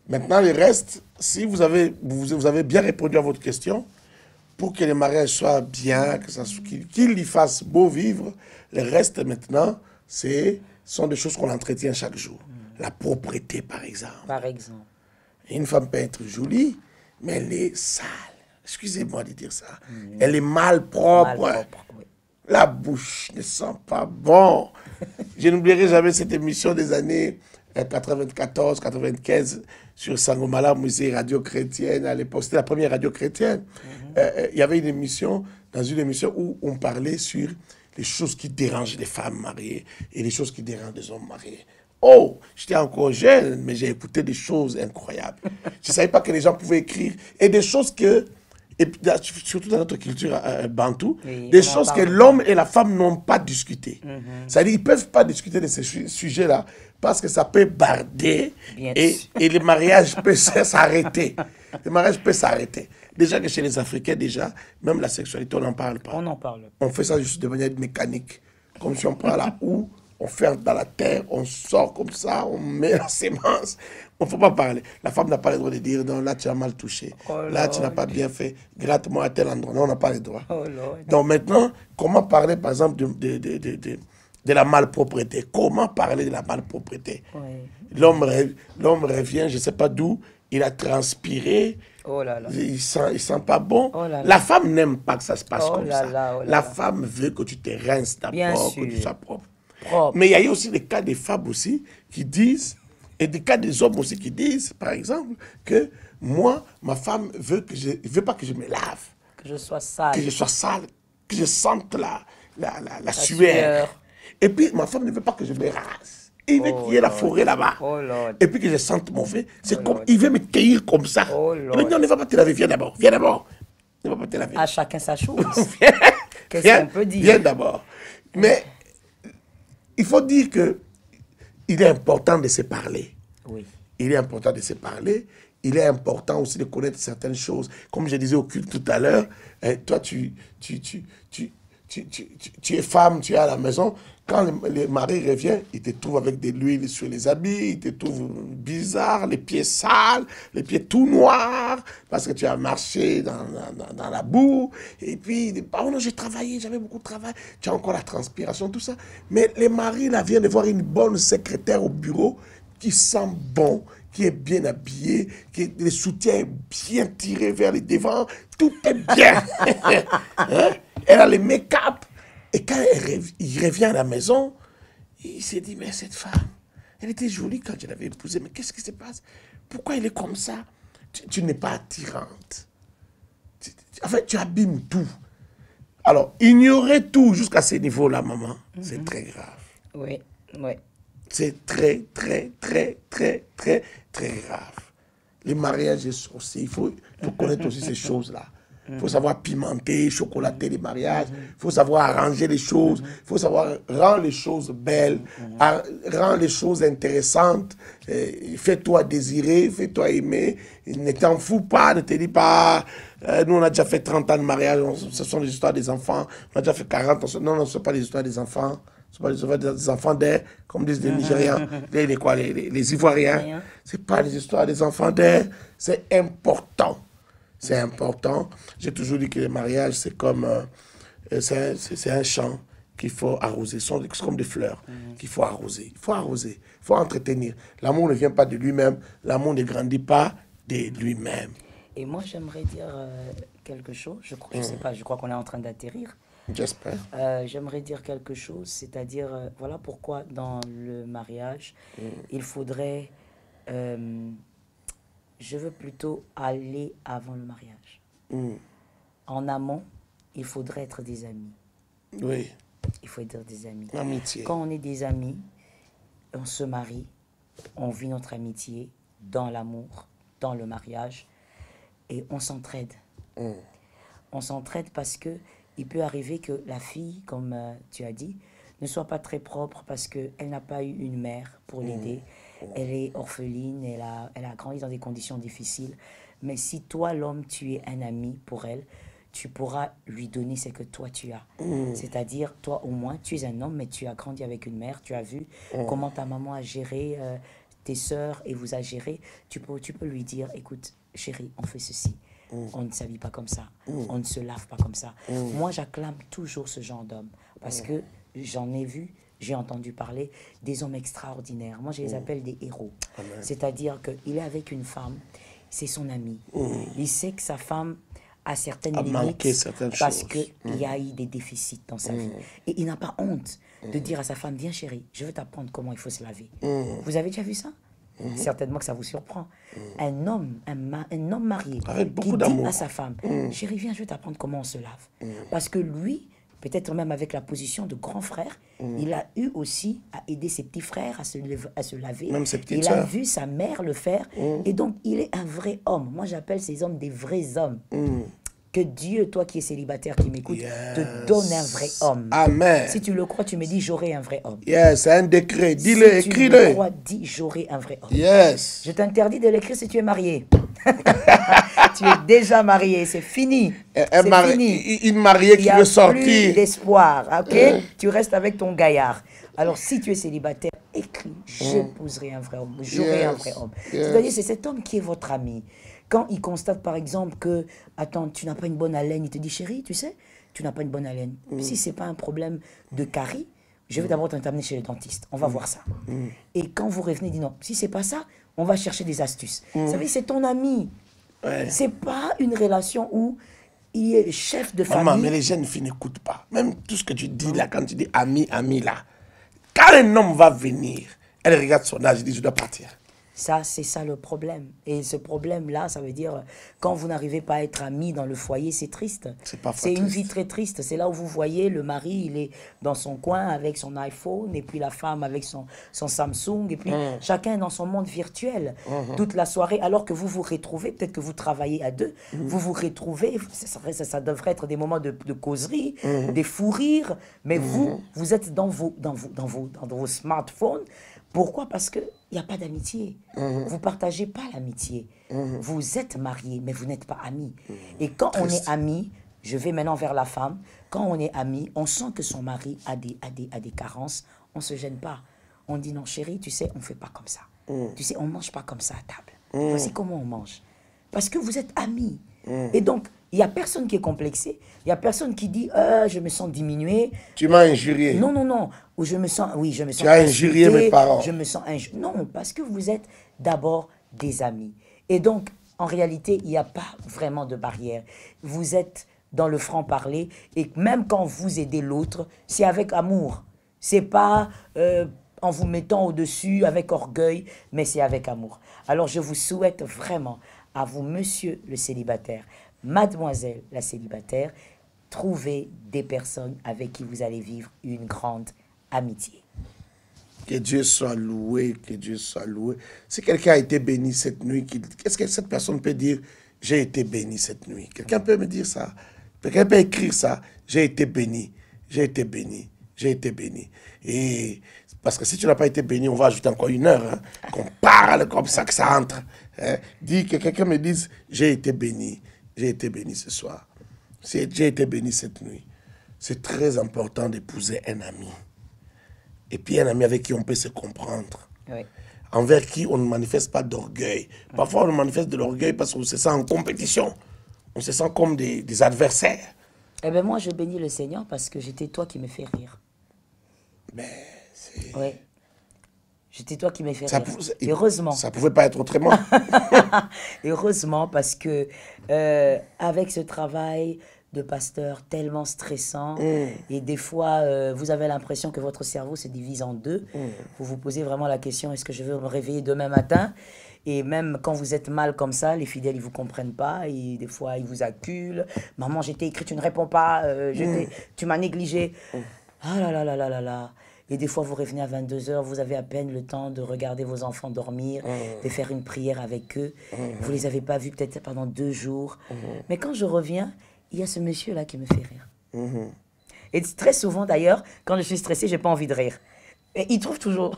Maintenant, le reste, si vous avez bien répondu à votre question, pour que le mariage soit bien, qu'il y fasse beau vivre, le reste maintenant, sont des choses qu'on entretient chaque jour. La propreté, par exemple. Par exemple. Une femme peut être jolie, mais elle est sale. Excusez-moi de dire ça. Elle est mal propre. Oui. La bouche ne sent pas bon. Je n'oublierai jamais cette émission des années 94, 95 sur Sangomala, musée radio chrétienne. À l'époque, c'était la première radio chrétienne. Il y avait une émission où on parlait sur les choses qui dérangent les femmes mariées et les choses qui dérangent les hommes mariés. Oh, j'étais encore jeune, mais j'ai écouté des choses incroyables. Je ne savais pas que les gens pouvaient écrire. Et des choses que, et surtout dans notre culture bantou, oui, des choses que l'homme et la femme n'ont pas discuté. C'est-à-dire qu'ils ne peuvent pas discuter de ces sujets-là parce que ça peut barder et le mariage peut s'arrêter. Le mariage peut s'arrêter. Déjà que chez les Africains, même la sexualité, on n'en parle pas. On en parle. On fait ça juste de manière mécanique. Comme si on prend la houe, on ferme dans la terre, on sort comme ça, on met la sémence. On ne faut pas parler. La femme n'a pas le droit de dire, non, là tu as mal touché. Là tu n'as pas bien fait. Gratte-moi à tel endroit. Non, on n'a pas le droit. Donc maintenant, comment parler par exemple de la malpropreté? Comment parler de la malpropreté? L'homme revient, je ne sais pas d'où, il a transpiré. Oh là là. Il sent pas bon. Oh là là. La femme n'aime pas que ça se passe comme ça. Oh là la femme veut que tu te rinces d'abord, que tu sois propre. Propre. Mais il y a aussi des cas des femmes aussi qui disent, et des cas des hommes aussi qui disent, par exemple, que moi, ma femme veut pas que je me lave. Que je sois sale. Que je sois sale, que je sente la sueur. Et puis, ma femme ne veut pas que je me rase. Il veut qu'il y ait la forêt là-bas. Et puis que je sente mauvais. C'est comme, il veut me cueillir comme ça. Il me dit, non, ne va pas te laver, viens d'abord. Viens d'abord. Ne va pas te laver. À chacun sa chose. Qu'est-ce qu'on peut dire? Viens d'abord. Mais il faut dire que il est important de se parler. Oui. Il est important de se parler. Il est important aussi de connaître certaines choses. Comme je disais au culte tout à l'heure, toi, tu es femme, tu es à la maison. Quand le mari revient, il te trouve avec de l'huile sur les habits, il te trouve bizarre, les pieds sales, les pieds tout noirs, parce que tu as marché dans la boue. Et puis, il dit, oh non, j'ai travaillé, j'avais beaucoup de travail. Tu as encore la transpiration, tout ça. Mais le mari, là, vient de voir une bonne secrétaire au bureau. qui sent bon, qui est bien habillé, le soutien est bien tiré vers le devant, tout est bien. Hein? Elle a le make-up. Et quand il revient à la maison, il s'est dit, mais cette femme, elle était jolie quand je l'avais épousée, mais qu'est-ce qui se passe? Pourquoi elle est comme ça? Tu n'es pas attirante. En fait, tu abîmes tout. Alors, ignorer tout jusqu'à ce niveau-là, maman, c'est très grave. Oui, oui. C'est très, très, très, très, très, très grave. Les mariages aussi, il faut connaître aussi ces choses-là. Il faut savoir pimenter, chocolater les mariages. Il faut savoir arranger les choses. Il faut savoir rendre les choses belles, rendre les choses intéressantes. Fais-toi désirer, fais-toi aimer. Ne t'en fous pas, ne te dis pas... nous, on a déjà fait 30 ans de mariage. Ce sont les histoires des enfants. On a déjà fait 40 ans. Non, ce ne sont pas les histoires des enfants. Ce ne sont pas des enfants comme disent les Nigérians, les Ivoiriens. Ce n'est pas les histoires des enfants c'est important. C'est important. J'ai toujours dit que le mariage, c'est comme... c'est un champ qu'il faut arroser. C'est comme des fleurs qu'il faut arroser. Il faut arroser. Il faut entretenir. L'amour ne vient pas de lui-même. L'amour ne grandit pas de lui-même. Et moi, j'aimerais dire quelque chose. Je sais pas, je crois qu'on est en train d'atterrir. J'espère. J'aimerais dire quelque chose, c'est-à-dire, voilà pourquoi dans le mariage, il faudrait... je veux plutôt aller avant le mariage. En amont, il faudrait être des amis. Oui. Il faut être des amis. Amitié. Quand on est des amis, on se marie, on vit notre amitié dans l'amour, dans le mariage, et on s'entraide. On s'entraide parce que il peut arriver que la fille, comme tu as dit, ne soit pas très propre parce qu'elle n'a pas eu une mère pour l'aider. Elle est orpheline, elle a grandi dans des conditions difficiles. Mais si toi, l'homme, tu es un ami pour elle, tu pourras lui donner ce que toi, tu as. C'est-à-dire, toi, au moins, tu es un homme, mais tu as grandi avec une mère. Tu as vu comment ta maman a géré tes sœurs et vous a géré. Tu peux lui dire, écoute, chérie, on fait ceci. On ne s'habille pas comme ça. On ne se lave pas comme ça. Moi, j'acclame toujours ce genre d'homme parce que j'en ai vu, j'ai entendu parler des hommes extraordinaires. Moi, je les appelle des héros. C'est-à-dire qu'il est avec une femme, c'est son ami. Il sait que sa femme a certaines limites parce qu'il y a eu des déficits dans sa vie. Et il n'a pas honte de dire à sa femme, viens chérie, je veux t'apprendre comment il faut se laver. Vous avez déjà vu ça? Certainement que ça vous surprend. Un homme marié qui dit à sa femme, chérie, viens, je vais t'apprendre comment on se lave. Parce que lui, peut-être même avec la position de grand frère, il a eu aussi à aider ses petits frères à se laver. Même ses petites il a vu sa mère le faire. Et donc, il est un vrai homme. Moi, j'appelle ces hommes des vrais hommes. Que Dieu, toi qui es célibataire, qui m'écoutes, te donne un vrai homme. Amen. Si tu le crois, tu me dis, j'aurai un vrai homme. Yes, c'est un décret. Dis-le, si écris-le. Si tu le crois, dis, j'aurai un vrai homme. Yes. Je t'interdis de l'écrire si tu es marié. Tu es déjà marié, c'est fini. C'est fini. Une mariée qui veut sortir. Il n'y a plus d'espoir, ok? Tu restes avec ton gaillard. Alors, si tu es célibataire, écris, j'épouserai un vrai homme, j'aurai un vrai homme. C'est-à-dire, c'est cet homme qui est votre ami. Quand il constate, par exemple, que, attends, tu n'as pas une bonne haleine, il te dit, chérie, tu sais, tu n'as pas une bonne haleine. Si ce n'est pas un problème de carie, je vais d'abord t'amener chez le dentiste. On va voir ça. Et quand vous revenez, dit non, si ce n'est pas ça, on va chercher des astuces. Vous savez, c'est ton ami. Ce n'est pas une relation où il est le chef de famille. Maman, mais les jeunes filles n'écoutent pas. Même tout ce que tu dis là, quand tu dis ami, ami là. Quand un homme va venir, elle regarde son âge, elle dit, je dois partir. Ça, c'est ça le problème. Et ce problème-là, ça veut dire, quand vous n'arrivez pas à être amis dans le foyer, c'est triste. C'est une vie très triste. C'est là où vous voyez le mari, il est dans son coin avec son iPhone, et puis la femme avec son Samsung, et puis chacun dans son monde virtuel, toute la soirée, alors que vous vous retrouvez, peut-être que vous travaillez à deux, vous vous retrouvez, ça devrait être des moments de causerie, des fous rires, mais vous êtes dans vos smartphones. Pourquoi? Parce qu'il n'y a pas d'amitié. Vous ne partagez pas l'amitié. Vous êtes mariés, mais vous n'êtes pas amis. Et quand on est amis, je vais maintenant vers la femme, quand on est amis, on sent que son mari a des carences, on ne se gêne pas. On dit non chérie, tu sais, on ne fait pas comme ça. Tu sais, on ne mange pas comme ça à table. Voici comment on mange. Parce que vous êtes amis. Et donc, il n'y a personne qui est complexé. Il n'y a personne qui dit je me sens diminué. Tu m'as injurié. Non, non, non. Ou je me sens, oui, je me sens. Tu as injurié mes parents. Je me sens injurié. Non, parce que vous êtes d'abord des amis. Et donc, en réalité, il n'y a pas vraiment de barrière. Vous êtes dans le franc-parler. Et même quand vous aidez l'autre, c'est avec amour. C'est pas en vous mettant au-dessus avec orgueil, mais c'est avec amour. Alors, je vous souhaite vraiment à vous, monsieur le célibataire, mademoiselle la célibataire, trouvez des personnes avec qui vous allez vivre une grande amitié. Que Dieu soit loué, que Dieu soit loué. Si quelqu'un a été béni cette nuit, qu'est-ce que cette personne peut dire? J'ai été béni cette nuit. Quelqu'un peut me dire ça? Quelqu'un peut écrire ça? J'ai été béni, j'ai été béni, j'ai été béni. Et parce que si tu n'as pas été béni, on va ajouter encore 1 heure, hein, qu'on parle comme ça, que ça entre. Hein. Dis que quelqu'un me dise, j'ai été béni ce soir. J'ai été béni cette nuit. C'est très important d'épouser un ami. Et puis un ami avec qui on peut se comprendre. Oui. Envers qui on ne manifeste pas d'orgueil. Parfois on manifeste de l'orgueil parce qu'on se sent en compétition. On se sent comme des adversaires. Eh bien moi je bénis le Seigneur parce que j'étais toi qui me fait rire. Mais c'est... Oui. J'étais toi qui me fait Ça rire. pou- Heureusement. Ça pouvait pas être autrement. Heureusement parce que avec ce travail de pasteur tellement stressant et des fois vous avez l'impression que votre cerveau se divise en deux. Vous vous posez vraiment la question, est-ce que je veux me réveiller demain matin? Et même quand vous êtes mal comme ça, les fidèles ils vous comprennent pas et des fois ils vous acculent. Maman, j'ai été écrit, tu ne réponds pas, tu m'as négligé. Ah là là là là là là. Et des fois, vous revenez à 22h, vous avez à peine le temps de regarder vos enfants dormir, de faire une prière avec eux. Vous ne les avez pas vus peut-être pendant 2 jours. Mais quand je reviens, il y a ce monsieur-là qui me fait rire. Et très souvent, d'ailleurs, quand je suis stressée, je n'ai pas envie de rire. Et il trouve toujours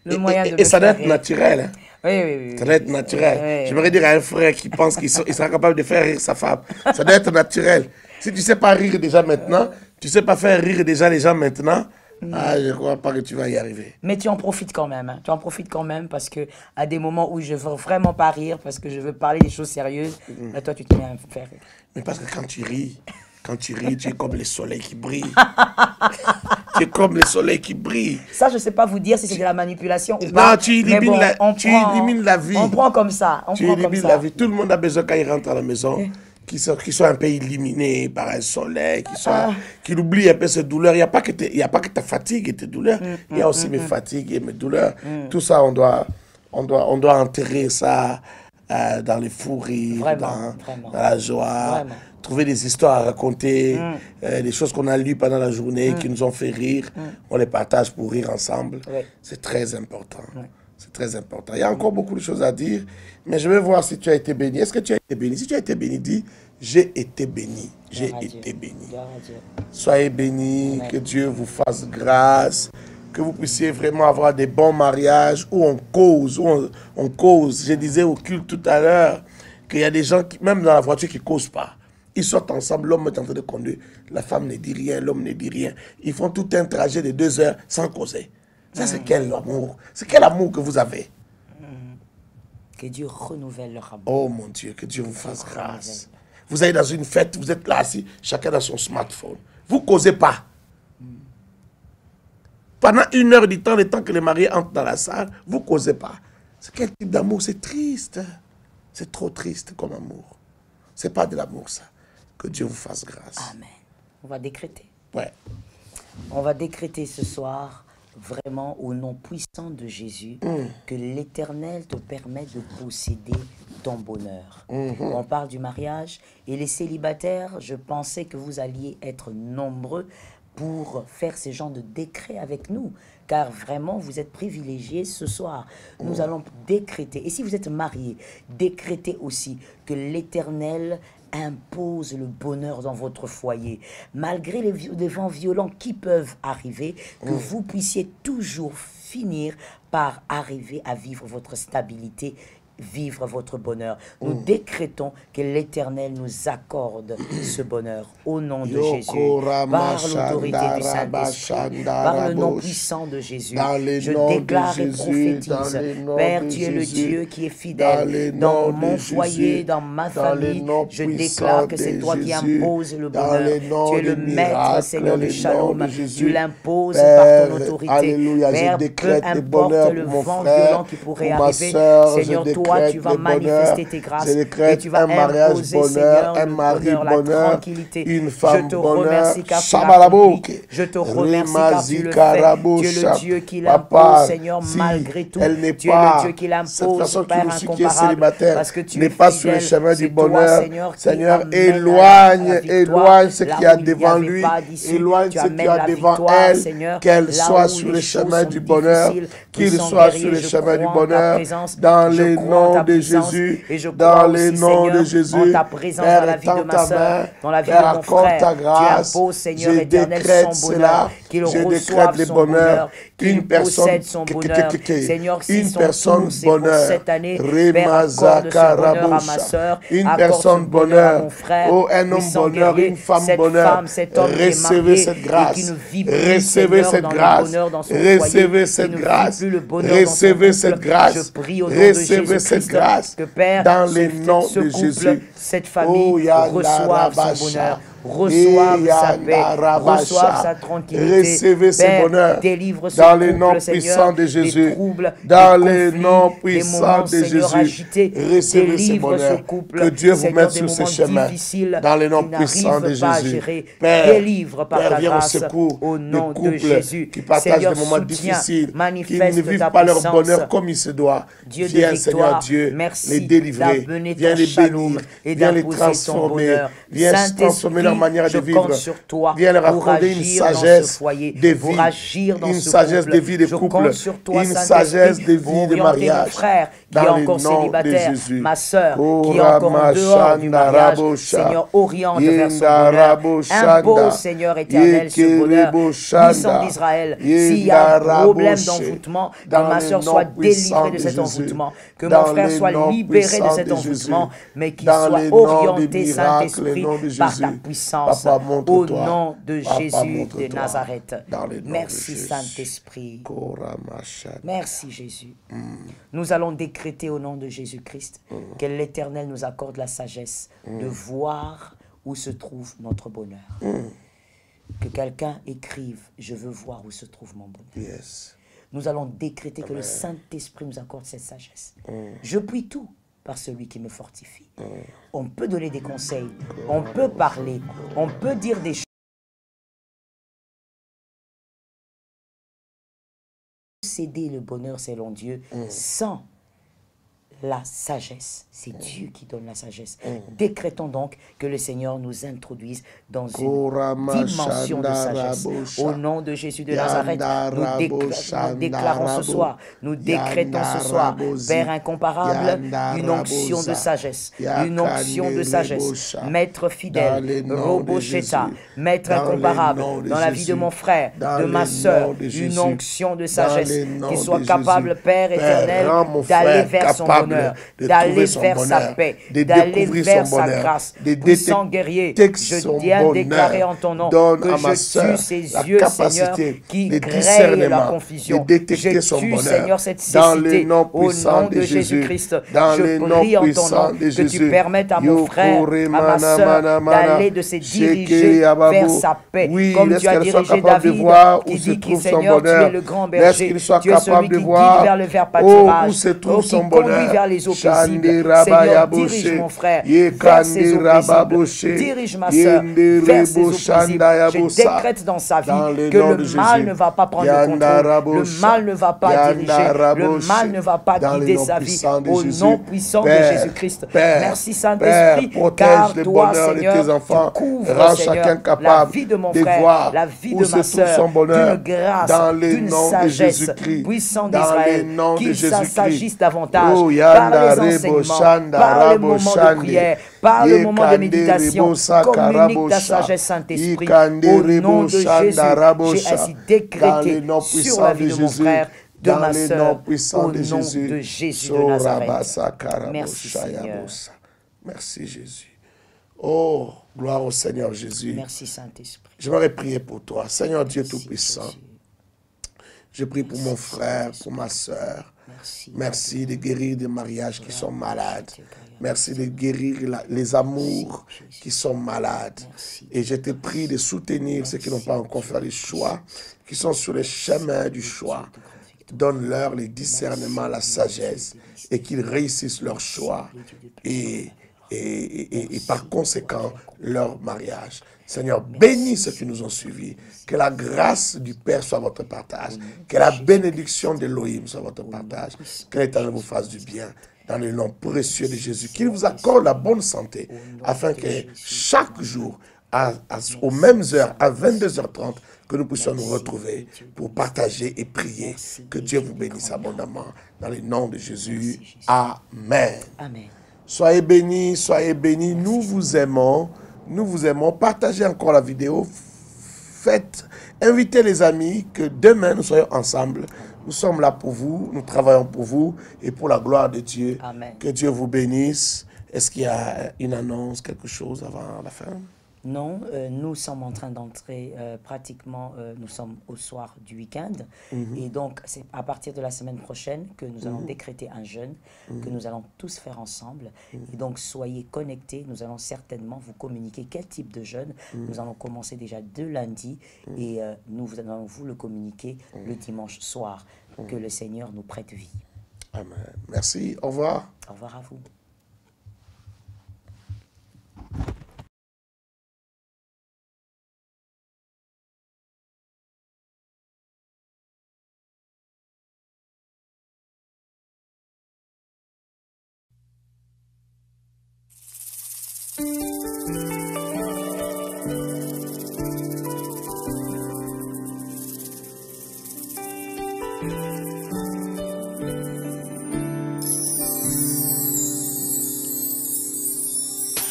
le moyen de me Et ça doit faire être rire. naturel. Hein. Oui, oui, oui. Ça doit être naturel. Oui. J'aimerais dire à un frère qui pense qu'il sera capable de faire rire sa femme. Ça doit être naturel. Si tu ne sais pas rire déjà maintenant, tu ne sais pas faire rire déjà les gens maintenant, je ne crois pas que tu vas y arriver. Mais tu en profites quand même. Hein. Tu en profites quand même parce que à des moments où je veux vraiment pas rire, parce que je veux parler des choses sérieuses, là, toi, tu te mets à me faire rire. Mais parce que quand tu ris, tu es comme le soleil qui brille. Tu es comme le soleil qui brille. Ça, je ne sais pas vous dire si c'est de la manipulation ou Non, pas. tu élimines, mais bon, élimines la vie. On prend comme ça. Tu élimines la vie. Tout le monde a besoin quand il rentre à la maison qu'il soit un peu illuminé par un soleil, qu'il oublie un peu ses douleurs. Il n'y a pas que ta fatigue et tes douleurs. Il y a aussi mes fatigues et mes douleurs. Tout ça, on doit enterrer ça dans les fous rires, Vraiment. dans la joie. Vraiment. Trouver des histoires à raconter, des choses qu'on a lues pendant la journée, qui nous ont fait rire. On les partage pour rire ensemble. Ouais. C'est très important. Ouais. C'est très important. Il y a encore beaucoup de choses à dire, mais je vais voir si tu as été béni. Est-ce que tu as été béni? Si tu as été béni, dis « J'ai été béni. J'ai été béni. » Soyez bénis, que Dieu vous fasse grâce, que vous puissiez vraiment avoir des bons mariages où on cause. Je disais au culte tout à l'heure qu'il y a des gens, même dans la voiture, qui ne causent pas. Ils sortent ensemble, l'homme est en train de conduire, la femme ne dit rien, l'homme ne dit rien. Ils font tout un trajet de 2 heures sans causer. Ça, c'est quel amour? C'est quel amour que vous avez? Que Dieu renouvelle leur amour. Oh mon Dieu, que Dieu vous fasse grâce. Vous allez dans une fête, vous êtes là assis, chacun dans son smartphone. Vous ne causez pas. Pendant 1 heure du temps, le temps que les mariés entrent dans la salle, vous ne causez pas. C'est quel type d'amour? C'est triste. C'est trop triste comme amour. Ce n'est pas de l'amour, ça. Que Dieu vous fasse grâce. Amen. On va décréter. Ouais. On va décréter ce soir, vraiment au nom puissant de Jésus, que l'Éternel te permet de posséder ton bonheur. On parle du mariage et les célibataires, je pensais que vous alliez être nombreux pour faire ce genre de décret avec nous, car vraiment vous êtes privilégiés ce soir. Nous allons décréter, et si vous êtes mariés, décrétez aussi que l'Éternel impose le bonheur dans votre foyer. Malgré les vents violents qui peuvent arriver, que vous puissiez toujours finir par arriver à vivre votre stabilité vivre votre bonheur. Nous décrétons que l'Éternel nous accorde ce bonheur au nom de Jésus, par l'autorité du Saint-Esprit, par le nom puissant de Jésus. Je déclare et prophétise, Père, tu es le Dieu qui est fidèle dans mon foyer, dans ma famille. Je déclare que c'est toi qui imposes le bonheur. Tu es le maître, Seigneur du shalom. Tu l'imposes par ton autorité. Père, peu importe le vent violent qui pourrait arriver, Seigneur, toi, tu vas manifester tes grâces et tu vas imposer, Seigneur, le bonheur, la tranquillité. Je te remercie car tu l'as accompli. Je te remercie car tu le fais. Tu es le Dieu qui l'impose, Seigneur, malgré tout. Tu es le Dieu qui l'impose, Père incomparable, parce que tu es pas sur le chemin du bonheur. Seigneur, éloigne ce qu'il y a devant lui, éloigne ce qu'il y a devant elle, qu'elle soit sur le chemin du bonheur, qu'il soit sur le chemin du bonheur, dans les noms de Jésus, dans les noms de Jésus. Père, étends ta main, Père, accorde ta grâce, je décrète cela, je décrète le bonheur, une personne bonheur, une personne bonheur, oh un homme bonheur, une femme bonheur, recevez cette grâce, recevez cette grâce, recevez cette grâce, recevez cette grâce, recevez cette grâce, dans les noms de Jésus. Cette famille reçoive son bonheur, reçoive sa paix, reçoive sa tranquillité. Recevez ce bonheur délivre ce dans les noms puissants de Jésus. Dans les noms puissants de Jésus. Recevez ce bonheur. Que Dieu vous mette sur ce chemin. Dans les noms puissants de Jésus. Père, viens au secours des couples qui partagent des moments difficiles, qui ne vivent pas leur bonheur comme il se doit. Viens, Seigneur Dieu, les délivrer. Viens les bénir. Viens les transformer. Viens transformer leur manière de vivre. Viens leur accorder une sagesse de vie, une sagesse de vie de couple, une sagesse de vie de mariage. Dans le nom de Jésus. Ma soeur qui est encore en dehors du mariage, Seigneur, oriente vers son bonheur. Impose, Seigneur éternel, ce bonheur. Puissant d'Israël, s'il y a un problème d'envoûtement, que ma soeur soit délivrée de cet envoûtement, que mon frère soit libéré de cet envoûtement, mais qu'il soit orienté, Saint-Esprit, par ta puissance, au nom de Jésus de Nazareth. Merci, Saint-Esprit. Merci, Jésus. Nous allons décréter au nom de Jésus-Christ que l'Éternel nous accorde la sagesse de voir où se trouve notre bonheur. Que quelqu'un écrive « Je veux voir où se trouve mon bonheur ». Nous allons décréter que le Saint-Esprit nous accorde cette sagesse. Je puis tout par celui qui me fortifie. On peut donner des conseils, on peut parler, on peut dire des choses. Céder le bonheur selon Dieu sans la sagesse. C'est Dieu qui donne la sagesse. Décrétons donc que le Seigneur nous introduise dans une dimension de sagesse. Au nom de Jésus de Nazareth, nous déclarons ce soir, nous décrétons ce soir, Père incomparable, une onction de sagesse, une onction de sagesse. Maître fidèle, Robocheta, Maître incomparable, dans la vie de mon frère, de ma soeur, une onction de sagesse, qui soit capable, Père éternel, d'aller vers son bonheur, d'aller vers sa paix, d'aller vers sa grâce. Puissant guerrier, je viens déclarer en ton nom que je tue ces yeux, Seigneur, qui créent la confusion. Je tue, Seigneur, cette cécité au nom de Jésus-Christ. Je prie en ton nom que tu permettes à mon frère, à ma soeur, d'aller de se diriger vers sa paix, comme tu as dirigé David, qui dit que Seigneur, tu es le grand berger, tu es celui qui guide vers le vert pâturage, qui conduit vers les eaux paisibles. Seigneur, dirige mon frère vers ses eaux paisibles. Dirige ma soeur vers ses eaux paisibles. Je décrète dans sa vie que le mal ne va pas prendre le contrôle. Le mal ne va pas diriger. Le mal ne va pas guider sa vie. Au nom puissant de Jésus-Christ. Merci Saint-Esprit, car toi, Seigneur, tu couvres, Seigneur, la vie de mon frère, la vie de ma soeur, d'une grâce, d'une sagesse, puissant d'Israël, qu'il s'agisse davantage par les enseignements, par le moment de prière, par le moment de méditation. Communique ta sagesse, Saint-Esprit. Au nom de Jésus, j'ai ainsi décrété sur la vie de mon frère de ma les sœur, noms puissants au de nom Jésus. de Jésus de Nazareth. Merci, Merci Seigneur. Merci Jésus. Oh, gloire au Seigneur Jésus. Merci Saint-Esprit. J'aimerais prier pour toi. Seigneur Dieu Merci, Tout-Puissant, Jésus. je prie pour Merci, mon frère, Saint-Esprit. pour ma soeur. Merci. Merci de guérir des mariages qui sont malades. Merci de guérir les amours qui sont malades. Merci. Et je te prie de soutenir ceux qui n'ont pas encore fait le choix, qui sont sur le chemin du choix. Donne-leur le discernement, la sagesse, et qu'ils réussissent leur choix. Et par conséquent, leur mariage. Seigneur, bénis ceux qui nous ont suivis. Que la grâce du Père soit votre partage. Que la bénédiction d'Élohim soit votre partage. Que l'Éternel vous fasse du bien. Dans le nom précieux de Jésus. Qu'il vous accorde la bonne santé. Afin que chaque jour, aux mêmes heures, à 22h30, que nous puissions nous retrouver pour partager et prier. Que Dieu vous bénisse abondamment. Dans le nom de Jésus. Amen. Amen. Soyez bénis, soyez bénis. Nous vous aimons. Nous vous aimons. Partagez encore la vidéo. Invitez les amis que demain nous soyons ensemble. Nous sommes là pour vous. Nous travaillons pour vous et pour la gloire de Dieu. Amen. Que Dieu vous bénisse. Est-ce qu'il y a une annonce, quelque chose avant la fin? Non, nous sommes en train d'entrer pratiquement, nous sommes au soir du week-end. Et donc, c'est à partir de la semaine prochaine que nous allons décréter un jeûne, que nous allons tous faire ensemble. Et donc, soyez connectés. Nous allons certainement vous communiquer quel type de jeûne. Nous allons commencer déjà de lundi et nous allons vous le communiquer le dimanche soir. Que le Seigneur nous prête vie. Amen. Merci. Au revoir. Au revoir à vous.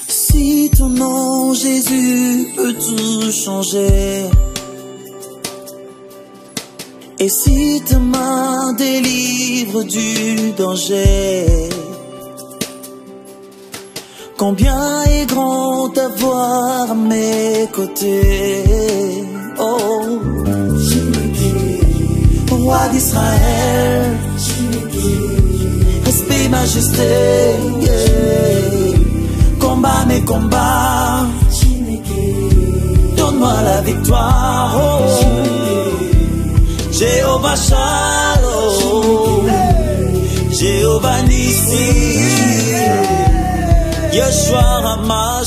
Si ton nom Jésus peut tout changer, et si ta main délivre du danger, combien est grand ta voix à mes côtés. Oh, roi d'Israël, respect, majesté, yeah. Combat mes combats, donne-moi la victoire. Oh, Jéhovah Shalom, Jéhovah Nissi, Yeshua Rama